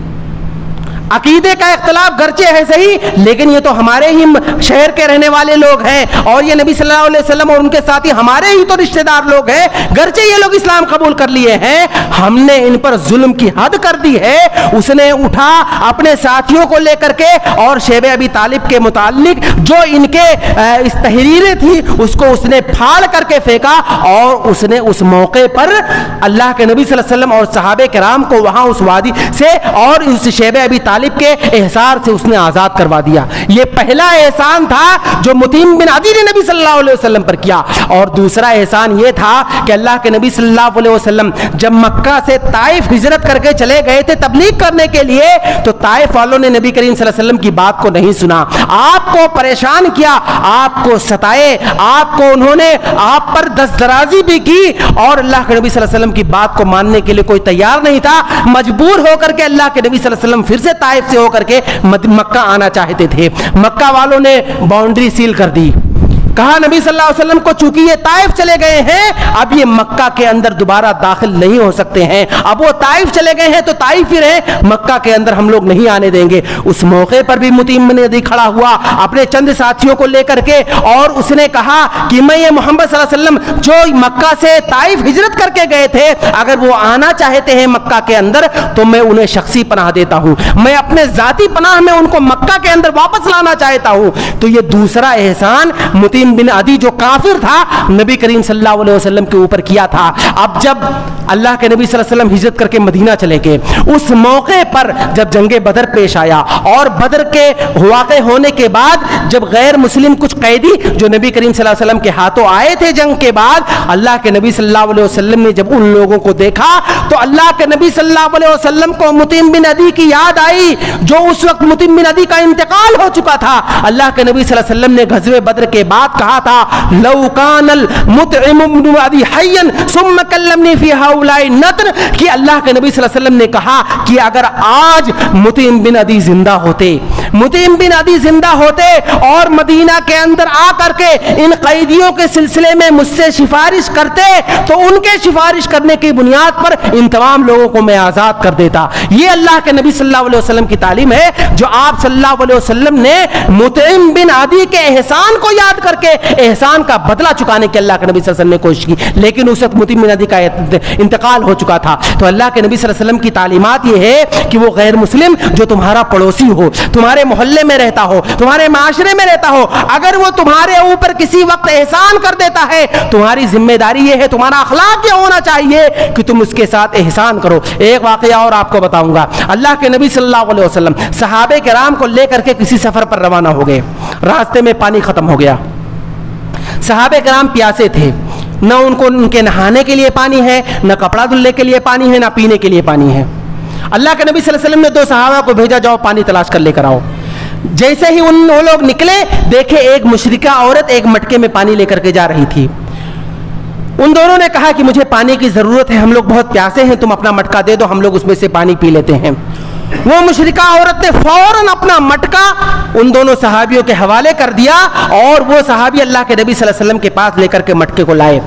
عقیدے کا اختلاف گرچہ ہے صحیح، لیکن یہ تو ہمارے ہی شہر کے رہنے والے لوگ ہیں، اور یہ نبی صلی اللہ علیہ وسلم اور ان کے ساتھی ہمارے ہی تو رشتہ دار لوگ ہیں، گرچہ یہ لوگ اسلام قبول کر لیے ہیں، ہم نے ان پر ظلم کی حد کر دی ہے۔ اس نے اٹھا اپنے ساتھیوں کو لے کر کے، اور شیب ابی طالب کے متعلق جو ان کے اس تحریریں تھی اس کو اس نے پھاڑ کر کے پھینکا، اور اس نے اس موقع پر اللہ کے نبی صلی اللہ علیہ وسلم اور صحابہ کرام کو وہاں اس وادی سے اور اس شیب ابی طالب کے احسار سے اس نے آزاد کروا دیا۔ یہ پہلا احسان تھا جو مطعم بن عدی نے نبی صلی اللہ علیہ وسلم پر کیا، اور دوسرا احسان یہ تھا کہ اللہ کے نبی صلی اللہ علیہ وسلم جب مکہ سے طائف ہجرت کر کے چلے گئے تھے تبلیغ کرنے کے لیے، تو طائف والوں نے نبی کریم صلی اللہ علیہ وسلم کی بات کو نہیں سنا، آپ کو پریشان کیا، آپ کو ستائے، آپ کو انہوں نے آپ پر دست درازی بھی کی، اور اللہ کے نبی صلی اللہ علیہ وسلم کی بات کو ماننے کے لیے کوئی تیار نہیں تھا۔ مجبور ہو کر کے اللہ کے نبی صلی اللہ علیہ وسلم پھر سے طائف سے ہو کر کے مکہ آنا چاہتے تھے، مکہ والوں نے باؤنڈری سیل کر دی، کہا نبی صلی اللہ علیہ وسلم کو چونکہ یہ طائف چلے گئے ہیں اب یہ مکہ کے اندر دوبارہ داخل نہیں ہو سکتے ہیں، اب وہ طائف چلے گئے ہیں تو طائف ہی رہے، مکہ کے اندر ہم لوگ نہیں آنے دیں گے۔ اس موقع پر بھی مطعم بن عدی کھڑا ہوا اپنے چند ساتھیوں کو لے کر کے، اور اس نے کہا کہ میں یہ محمد صلی اللہ علیہ وسلم جو مکہ سے طائف ہجرت کر کے گئے تھے، اگر وہ آنا چاہتے ہیں مکہ کے اندر تو میں انہیں شخصی پناہ دیتا ہوں، میں اپنے ذاتی پناہ میں ان کو مکہ کے اندر واپس لانا چاہتا ہوں۔ تو یہ دوسرا احسان مطعم بن عدی جو کافر تھا نبی کریم صلی اللہ علیہ وسلم کے اوپر کیا تھا۔ اب جب اللہ کے نبی صلی اللہ علیہ وسلم ہجرت کر کے مدینہ چلے گئے، اس موقع پر جب جنگ بدر پیش آیا، اور بدر کے واقع ہونے کے بعد جب غیر مسلم کچھ قیدی جو نبی کریم صلی اللہ علیہ وسلم کے ہاتھوں آئے تھے جنگ کے بعد، اللہ کے نبی صلی اللہ علیہ وسلم نے جب ان لوگوں کو دیکھا تو اللہ کے نبی صلی اللہ علیہ وسلم کو مطعم بن عدی کی یاد آئی، جو اس وقت مطعم بن عدی کا انتقال ہو چکا تھا۔ اللہ کے نبی صلی اللہ علیہ وسلم نے غزوہ بدر کے بعد کہا تھا لو کان المطعم بن عدی حیا ثم کلمنی فی ہؤلاء النطر، کہ اللہ کے نبی صلی اللہ علیہ وسلم نے کہا کہ اگر آج مطعم بن عدی زندہ ہوتے، مطعم بن عدی زندہ ہوتے اور مدینہ کے اندر آ کر کے ان قیدیوں کے سلسلے میں مجھ سے سفارش کرتے تو ان کے سفارش کرنے کی بنیاد پر ان تمام لوگوں کو میں آزاد کر دیتا۔ یہ اللہ کے نبی صلی اللہ علیہ وسلم کی تعلیم ہے، جو آپ صلی اللہ علیہ وسلم نے مطعم بن عدی کے احسان کو یاد کر کے احسان کا بدلہ چکانے کی اللہ کے نبی صلی اللہ علیہ وسلم نے کوشش کی، لیکن اس وقت مطعم بن عدی کا انتقال ہو چکا تھا۔ تو اللہ کے نبی صلی اللہ علیہ وسلم کی تعلیمات یہ ہے کہ وہ غیر مسلم جو تمہارا پڑوسی ہو، تمہارے محلے میں رہتا ہو، تمہارے معاشرے میں رہتا ہو، اگر وہ تمہارے اوپر کسی وقت احسان کر دیتا ہے، تمہاری ذمہ داری یہ ہے، تمہارا اخلاق یہ ہونا چاہیے کہ تم اس کے ساتھ احسان کرو۔ ایک واقعہ اور آپ کو بتاؤں گا، اللہ کے نبی صلی اللہ علیہ وسلم صحابہ کرام کو لے کر کے کسی سفر پر روانہ ہو گئے، راستے میں پانی ختم ہو گیا، صحابہ کرام پیاسے تھے، نہ ان کے نہانے کے لیے پانی ہے، نہ کپڑا دھلنے کے لیے پانی ہے، نہ پینے کے لیے پانی ہے۔ اللہ کے نبی صلی اللہ علیہ وسلم نے 2 صحابہ کو بھیجا، جاؤ پانی تلاش کر لے کر آؤ۔ جیسے ہی وہ لوگ نکلے، دیکھے ایک مشرکہ عورت ایک مٹکے میں پانی لے کر کے جا رہی تھی۔ ان دونوں نے کہا کہ مجھے پانی کی ضرورت ہے، ہم لوگ بہت پیاسے ہیں، تم اپنا مٹکا دے دو، ہم لوگ اس میں سے پانی پی لیتے ہیں۔ وہ مشرکہ عورت نے فوراً اپنا مٹکا ان دونوں صحابیوں کے حوالے کر دیا اور وہ صحابی اللہ کے نبی صلی اللہ علیہ وسلم کے پاس لے کر کے مٹکے کو لائے.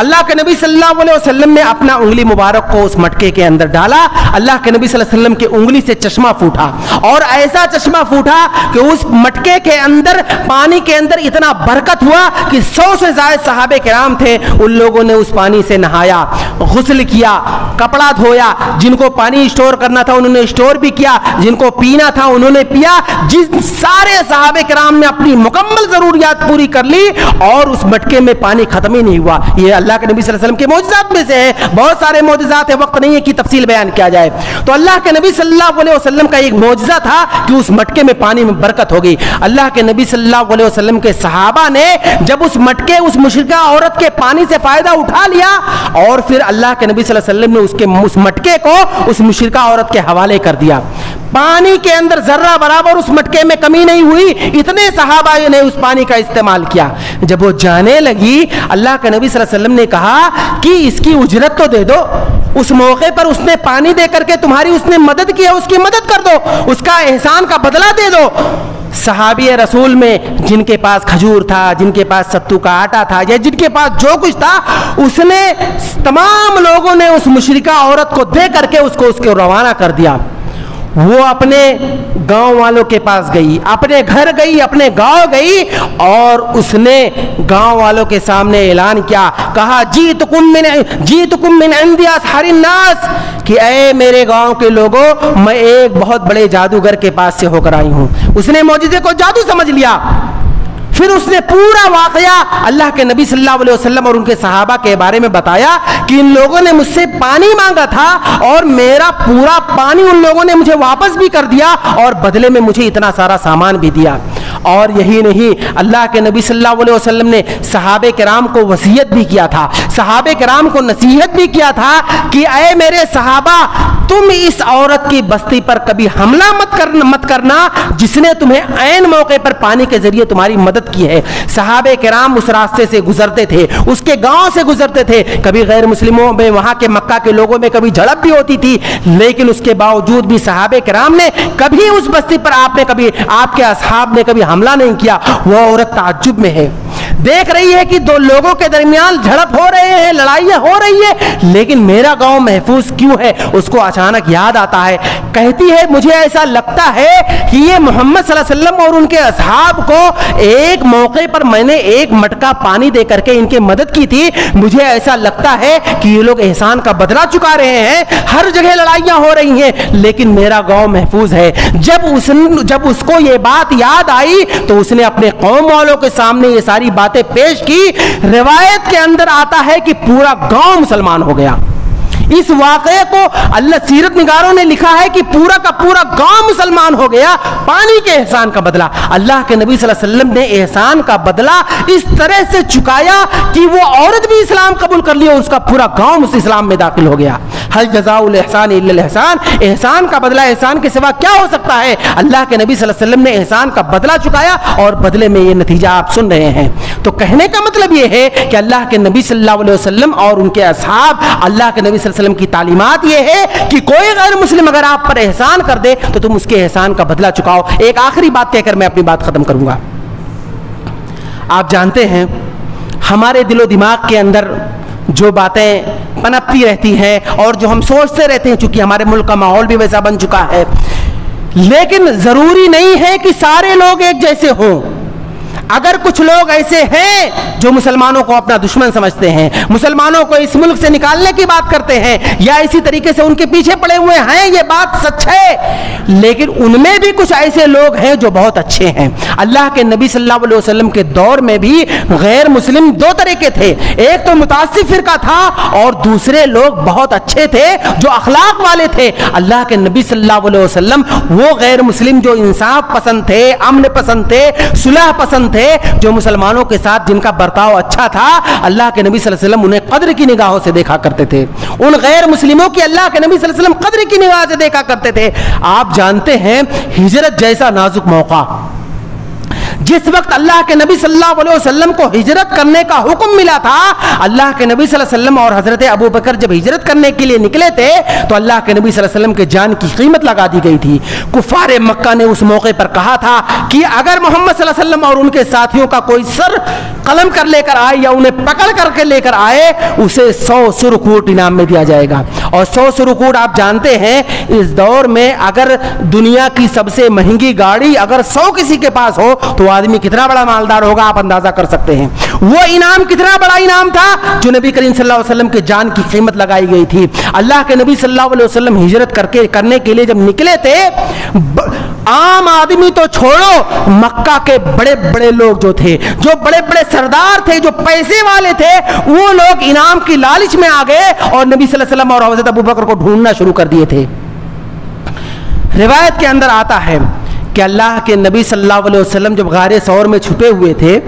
اللہ کے نبی صلی اللہ علیہ وسلم نے اپنا انگلی مبارک کو اس مٹکے کے اندر ڈالا. اللہ کے نبی صلی اللہ علیہ وسلم کی انگلی سے چشمہ پھوٹا اور ایسا چشمہ پھوٹا کہ اس مٹکے کے اندر پانی کے اندر اتنا برکت ہوا کہ 100 سے زائد صحابہ کرام تھے. ان لوگوں نے اس پانی سے نہایا, غسل کیا, کپڑا دھویا. جن کو پانی اسٹور کرنا تھا انہوں نے اسٹور بھی کیا, جن کو پینا تھا انہوں نے پیا. جن سارے صحابہ کرام نے اپنی مکمل ضروریات پوری کر لی اور اس مٹکے میں پانی ختم ہی نہیں ہوا. یہ اللہ کے نبی صلی اللہ علیہ وسلم کے معجزات میں سے ہے. بہت سارے معجزات ہیں, وقت نہیں ہے کہ تفصیل بیان کیا جائے. تو اللہ کے نبی صلی اللہ علیہ وسلم کا ایک معجزہ تھا کہ اس مٹکے میں پانی میں برکت ہو گئی. اللہ کے نبی صلی اللہ علیہ وسلم کے صحابہ نے جب اس مٹکے اس مشرکہ عورت کے پانی سے فائدہ اٹھا لیا اور پھر اللہ کے نبی صلی اللہ علیہ وسلم نے اس مٹکے کو اس مشرکہ عورت کے حوالے کر دیا. پانی کے اندر ذرہ برابر اس مٹکے میں کمی نہیں ہوئی. اتنے صحابہ نے اس پانی کا استعمال کیا. جب وہ جانے لگی اللہ کے نبی صلی اللہ علیہ وسلم نے کہا کہ اس کی اجرت تو دے دو. اس موقع پر اس نے پانی دے کر کے تمہاری اس نے مدد کی ہے, اس کی مدد کر دو, اس کا احسان کا بدلہ دے دو. صحابی رسول میں جن کے پاس کھجور تھا, جن کے پاس ستو کا آٹا تھا, یا جن کے پاس جو کچھ تھا, اس نے تمام لوگوں نے اس مشرکہ عورت کو دے کر کے اس کو روانہ کر دیا. وہ اپنے گاؤں والوں کے پاس گئی, اپنے گھر گئی, اپنے گاؤں گئی اور اس نے گاؤں والوں کے سامنے اعلان کیا, کہا جیتکم من عند اسحر الناس, کہ اے میرے گاؤں کے لوگوں میں ایک بہت بڑے جادوگر کے پاس سے ہو کر آئی ہوں. اس نے معجزے کو جادو سمجھ لیا. پھر اس نے پورا واقعہ اللہ کے نبی صلی اللہ علیہ وسلم اور ان کے صحابہ کے بارے میں بتایا کہ ان لوگوں نے مجھ سے پانی مانگا تھا اور میرا پورا پانی ان لوگوں نے مجھے واپس بھی کر دیا اور بدلے میں مجھے اتنا سارا سامان بھی دیا. اور یہی نہیں, اللہ کے نبی صلی اللہ علیہ وسلم نے صحابہ کرام کو وصیت بھی کیا تھا, صحابہ کرام کو نصیحت بھی کیا تھا کہ اے میرے صحابہ, تم اس عورت کی بستی پر کبھی حملہ مت کرنا جس نے تمہیں عین موقع پر پانی کے ذریعے تمہاری مدد کی ہے. صحابہ کرام اس راستے سے گزرتے تھے, اس کے گاؤں سے گزرتے تھے. کبھی غیر مسلموں میں, وہاں کے مکہ کے لوگوں میں کبھی جھڑپ بھی ہوتی تھی, لیکن اس کے باوجود بھی صحابہ کرام نے کبھی اس بستی پر آپ کے اصحاب نے کبھی حملہ نہیں کیا. وہ عورت تعجب میں ہے, دیکھ رہی ہے کہ دو لوگوں کے درمیان جھڑپ ہو رہے ہیں, لڑائیاں ہو رہی ہے, لیکن میرا گاؤں محفوظ کیوں ہے؟ اس کو اچانک یاد آتا ہے. کہتی ہے مجھے ایسا لگتا ہے کہ یہ محمد صلی اللہ علیہ وسلم اور ان کے اصحاب کو ایک موقع پر میں نے ایک مٹکا پانی دے کر کے ان کی مدد کی تھی. مجھے ایسا لگتا ہے کہ یہ لوگ احسان کا بدلہ چکا رہے ہیں. ہر جگہ لڑائیاں ہو رہی ہیں لیکن میرا گاؤں محفوظ ہے. جب اس کو یہ بات یاد آئی تو اس نے اپنے قوم والوں کے سامنے یہ ساری باتیں پیش کی. روایت کے اندر آتا ہے کہ پورا گاؤں مسلمان ہو گیا. اس واقعے کو اللہ سیرت نگاروں نے لکھا ہے کہ پورا کا پورا گاؤں مسلمان ہو گیا پانی کے احسان کا بدلہ. اللہ کے نبی صلی اللہ علیہ وسلم نے احسان کا بدلہ اس طرح سے چکایا کہ وہ عورت بھی اسلام قبول کر لی اور اس کا پورا گاؤں اس اسلام میں داخل ہو گیا. ہل جزاء الاحسان الا الاحسان, احسان کا بدلہ احسان کے سوا کیا ہو سکتا ہے؟ اللہ کے نبی صلی اللہ علیہ وسلم نے احسان کا بدلہ چکایا اور بدلے میں یہ نتیجہ آپ سن رہے ہیں. تو کہنے کا مطلب یہ ہے کہ اللہ کے نبی صلی اللہ علیہ وسلم اور ان کے اصحاب, اللہ کے نبی صلی اللہ علیہ وسلم کی تعلیمات یہ ہے کہ کوئی غیر مسلم اگر آپ پر احسان کر دے تو تم اس کے احسان کا بدلہ چکاؤ. ایک آخری بات کہہ کر میں اپنی بات ختم کروں گا. آپ جانتے ہیں ہمارے دل و دماغ کے اندر جو باتیں پنپتی رہتی ہیں اور جو ہم سوچتے رہتے ہیں, چونکہ ہمارے ملک کا ماحول بھی ویسا بن چکا ہے, لیکن ضروری نہیں ہے کہ سارے لوگ ایک جیسے ہوں. اگر کچھ لوگ ایسے ہیں جو مسلمانوں کو اپنا دشمن سمجھتے ہیں, مسلمانوں کو اس ملک سے نکالنے کی بات کرتے ہیں, یا اسی طریقے سے ان کے پیچھے پڑے ہوئے ہیں, یہ بات سچ ہے, لیکن ان میں بھی کچھ ایسے لوگ ہیں جو بہت اچھے ہیں. اللہ کے نبی صلی اللہ علیہ وسلم کے دور میں بھی غیر مسلم دو طرح کے تھے. ایک تو متعصب فرقہ تھا اور دوسرے لوگ بہت اچھے تھے جو اخلاق والے تھے. اللہ کے نبی صلی اللہ علیہ وسلم وہ غیر مسلم جو انصاف پسند تھے, امن پسند تھے, صلح پسند تھے, جو مسلمانوں کے ساتھ جن کا برتاؤ اچھا تھا, اللہ کے نبی صلی اللہ علیہ وسلم انہیں قدر کی نگاہوں سے دیکھا کرتے تھے. ان غیر مسلموں کی اللہ کے نبی صلی اللہ علیہ وسلم قدر کی نگاہ سے دیکھا کرتے تھے. آپ جانتے ہیں ہجرت جیسا نازک موقع, جس وقت اللہ کے نبی صلی اللہ علیہ وسلم کو ہجرت کرنے کا حکم ملا تھا، اللہ کے نبی صلی اللہ علیہ وسلم اور حضرت ابو بکر جب ہجرت کرنے کے لیے نکلے تھے تو اللہ کے نبی صلی اللہ علیہ وسلم کے جان کی قیمت لگا دی گئی تھی۔ کفار مکہ نے اس موقع پر کہا تھا کہ اگر محمد صلی اللہ علیہ وسلم اور ان کے ساتھیوں کا کوئی سر قلم کر لے کر آئے یا انہیں پکڑ کر کے لے کر آئے، اسے 100 سرخوٹ انعام میں دیا جائے گا۔ اور 100 سرخوٹ آپ جانتے ہیں اس دور میں اگر دنیا کی سب سے مہنگی گاڑی اگر 100 کسی کے پاس ہو تو آدمی کتنا بڑا مالدار ہوگا، آپ اندازہ کر سکتے ہیں۔ وہ انعام کتنا بڑا انعام تھا جو نبی کریم صلی اللہ علیہ وسلم کے جان کی قیمت لگائی گئی تھی۔ اللہ کے نبی صلی اللہ علیہ وسلم ہجرت کرنے کے لیے جب نکلے تھے، عام آدمی تو چھوڑو، مکہ کے بڑے بڑے لوگ جو تھے، جو بڑے بڑے سردار تھے، جو پیسے والے تھے، وہ لوگ انعام کی لالچ میں آ گئے اور نبی صلی اللہ علیہ وسلم اور حضرت ابو بکر کو ڈھونڈنا شروع کر دیے تھے۔ روایت کے اندر آتا ہے کہ اللہ کے نبی صلی اللہ علیہ وسلم جب غار ثور میں چھپے ہوئے تھے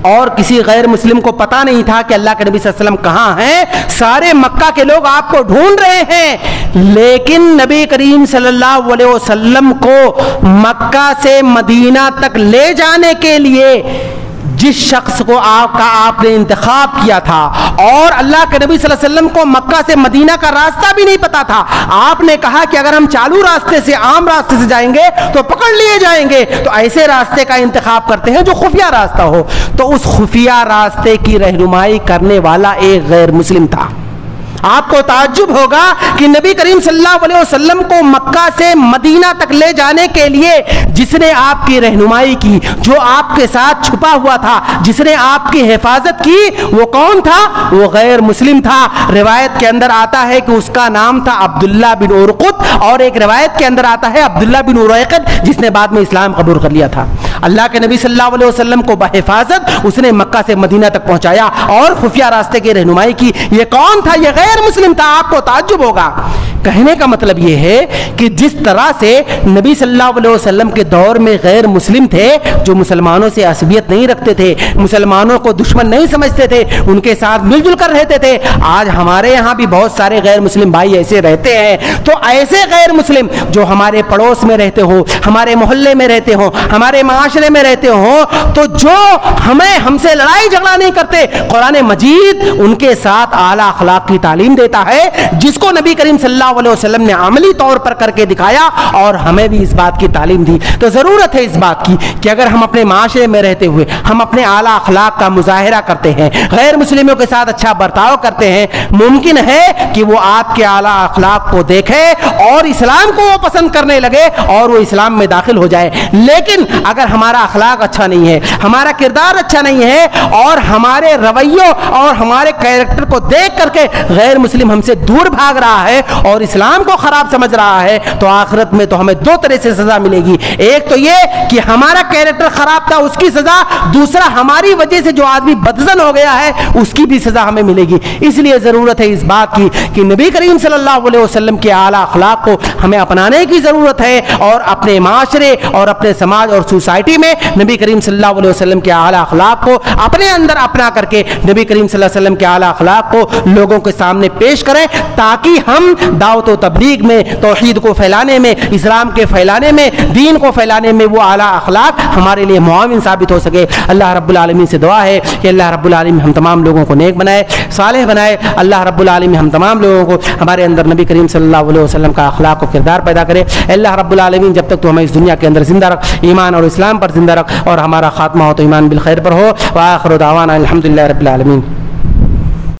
اور کسی غیر مسلم کو پتا نہیں تھا کہ اللہ کے نبی صلی اللہ علیہ وسلم کہاں ہیں، سارے مکہ کے لوگ آپ کو ڈھونڈ رہے ہیں، لیکن نبی کریم صلی اللہ علیہ وسلم کو مکہ سے مدینہ تک لے جانے کے لیے جس شخص کو آپ نے انتخاب کیا تھا، اور اللہ کے نبی صلی اللہ علیہ وسلم کو مکہ سے مدینہ کا راستہ بھی نہیں پتا تھا، آپ نے کہا کہ اگر ہم چالو راستے سے، عام راستے سے جائیں گے تو پکڑ لیے جائیں گے، تو ایسے راستے کا انتخاب کرتے ہیں جو خفیہ راستہ ہو۔ تو اس خفیہ راستے کی رہنمائی کرنے والا ایک غیر مسلم تھا۔ آپ کو تعجب ہوگا کہ نبی کریم صلی اللہ علیہ وسلم کو مکہ سے مدینہ تک لے جانے کے لیے جس نے آپ کی رہنمائی کی، جو آپ کے ساتھ چھپا ہوا تھا، جس نے آپ کی حفاظت کی، وہ کون تھا؟ وہ غیر مسلم تھا۔ روایت کے اندر آتا ہے کہ اس کا نام تھا عبداللہ بن ارقط، اور ایک روایت کے اندر آتا ہے عبداللہ بن اریقط، جس نے بعد میں اسلام قبول کر لیا تھا۔ اللہ کے نبی صلی اللہ علیہ وسلم کو بحفاظت اس نے مکہ سے مدینہ تک پہنچایا اور خفیہ راستے کی رہنمائی کی۔ یہ کون تھا؟ یہ غیر مسلم تھا۔ آپ کو تعجب ہوگا۔ کہنے کا مطلب یہ ہے کہ جس طرح سے نبی صلی اللہ علیہ وسلم کے دور میں غیر مسلم تھے جو مسلمانوں سے عصبیت نہیں رکھتے تھے، مسلمانوں کو دشمن نہیں سمجھتے تھے، ان کے ساتھ مل جل کر رہتے تھے، آج ہمارے یہاں بھی بہت سارے غیر مسلم بھائی ایسے رہتے ہیں۔ تو ایسے غیر مسلم جو ہمارے پڑوس میں رہتے ہو، ہمارے محلے میں رہتے ہو، ہمارے معاشرے میں رہتے ہوں، تو جو ہم سے لڑائی جھگڑا نہیں کرتے، قرآن مجید ان کے ساتھ اعلیٰ اخلاق کی تعلیم دیتا ہے، جس کو نبی کریم صلی اللہ علیہ وسلم نے عملی طور پر کر کے دکھایا اور ہمیں بھی اس بات کی تعلیم دی۔ تو ضرورت ہے اس بات کی کہ اگر ہم اپنے معاشرے میں رہتے ہوئے ہم اپنے اعلیٰ اخلاق کا مظاہرہ کرتے ہیں، غیر مسلموں کے ساتھ اچھا برتاؤ کرتے ہیں، ممکن ہے کہ وہ آپ کے اعلیٰ اخلاق کو دیکھے اور اسلام کو وہ پسند کرنے لگے اور وہ اسلام میں داخل ہو جائے۔ لیکن اگر ہمارا اخلاق اچھا نہیں ہے، ہمارا کردار اچھا نہیں ہے، اور ہمارے رویوں اور ہمارے کیریکٹر کو دیکھ کر کے غیر مسلم ہم سے دور بھاگ رہا ہے اور اسلام کو خراب سمجھ رہا ہے، تو آخرت میں تو ہمیں دو طرح سے سزا ملے گی۔ ایک تو یہ کہ ہمارا کیریکٹر خراب تھا، اس کی سزا، دوسرا ہماری وجہ سے جو آدمی بدزن ہو گیا ہے اس کی بھی سزا ہمیں ملے گی۔ اس لیے ضرورت ہے اس بات کی کہ نبی کریم صلی اللہ علیہ وسلم کے اعلیٰ اخلاق کو ہمیں اپنانے کی ضرورت ہے، اور اپنے معاشرے اور اپنے سماج اور سوسائٹی میں نبی کریم صلی اللہ علیہ وسلم کے اعلیٰ اخلاق کو اپنے اندر اپنا کر کے نبی کریم صلی اللہ علیہ وسلم کے اعلیٰ اخلاق کو لوگوں کے سامنے پیش کریں، تاکہ ہم دعوت و تبلیغ میں، توحید کو پھیلانے میں، اسلام کے پھیلانے میں، دین کو پھیلانے میں وہ اعلیٰ اخلاق ہمارے لیے معاون ثابت ہو سکے۔ اللہ رب العالمین سے دعا ہے کہ اللہ رب العالمین ہم تمام لوگوں کو نیک بنائے، صالح بنائے۔ اللہ رب العالمین ہم تمام لوگوں کو ہمارے اندر نبی کریم صلی اللہ علیہ وسلم کا اخلاق و کردار پیدا کرے۔ اللہ رب العالمین جب تک تو ہمیں اس دنیا کے اندر زندہ رکھ، ایمان اور اسلام پر زندہ رکھ، اور ہمارا خاتمہ ہو تو ایمان بالخیر پر ہو۔ وآخر دعوانا الحمدللہ رب العالمین۔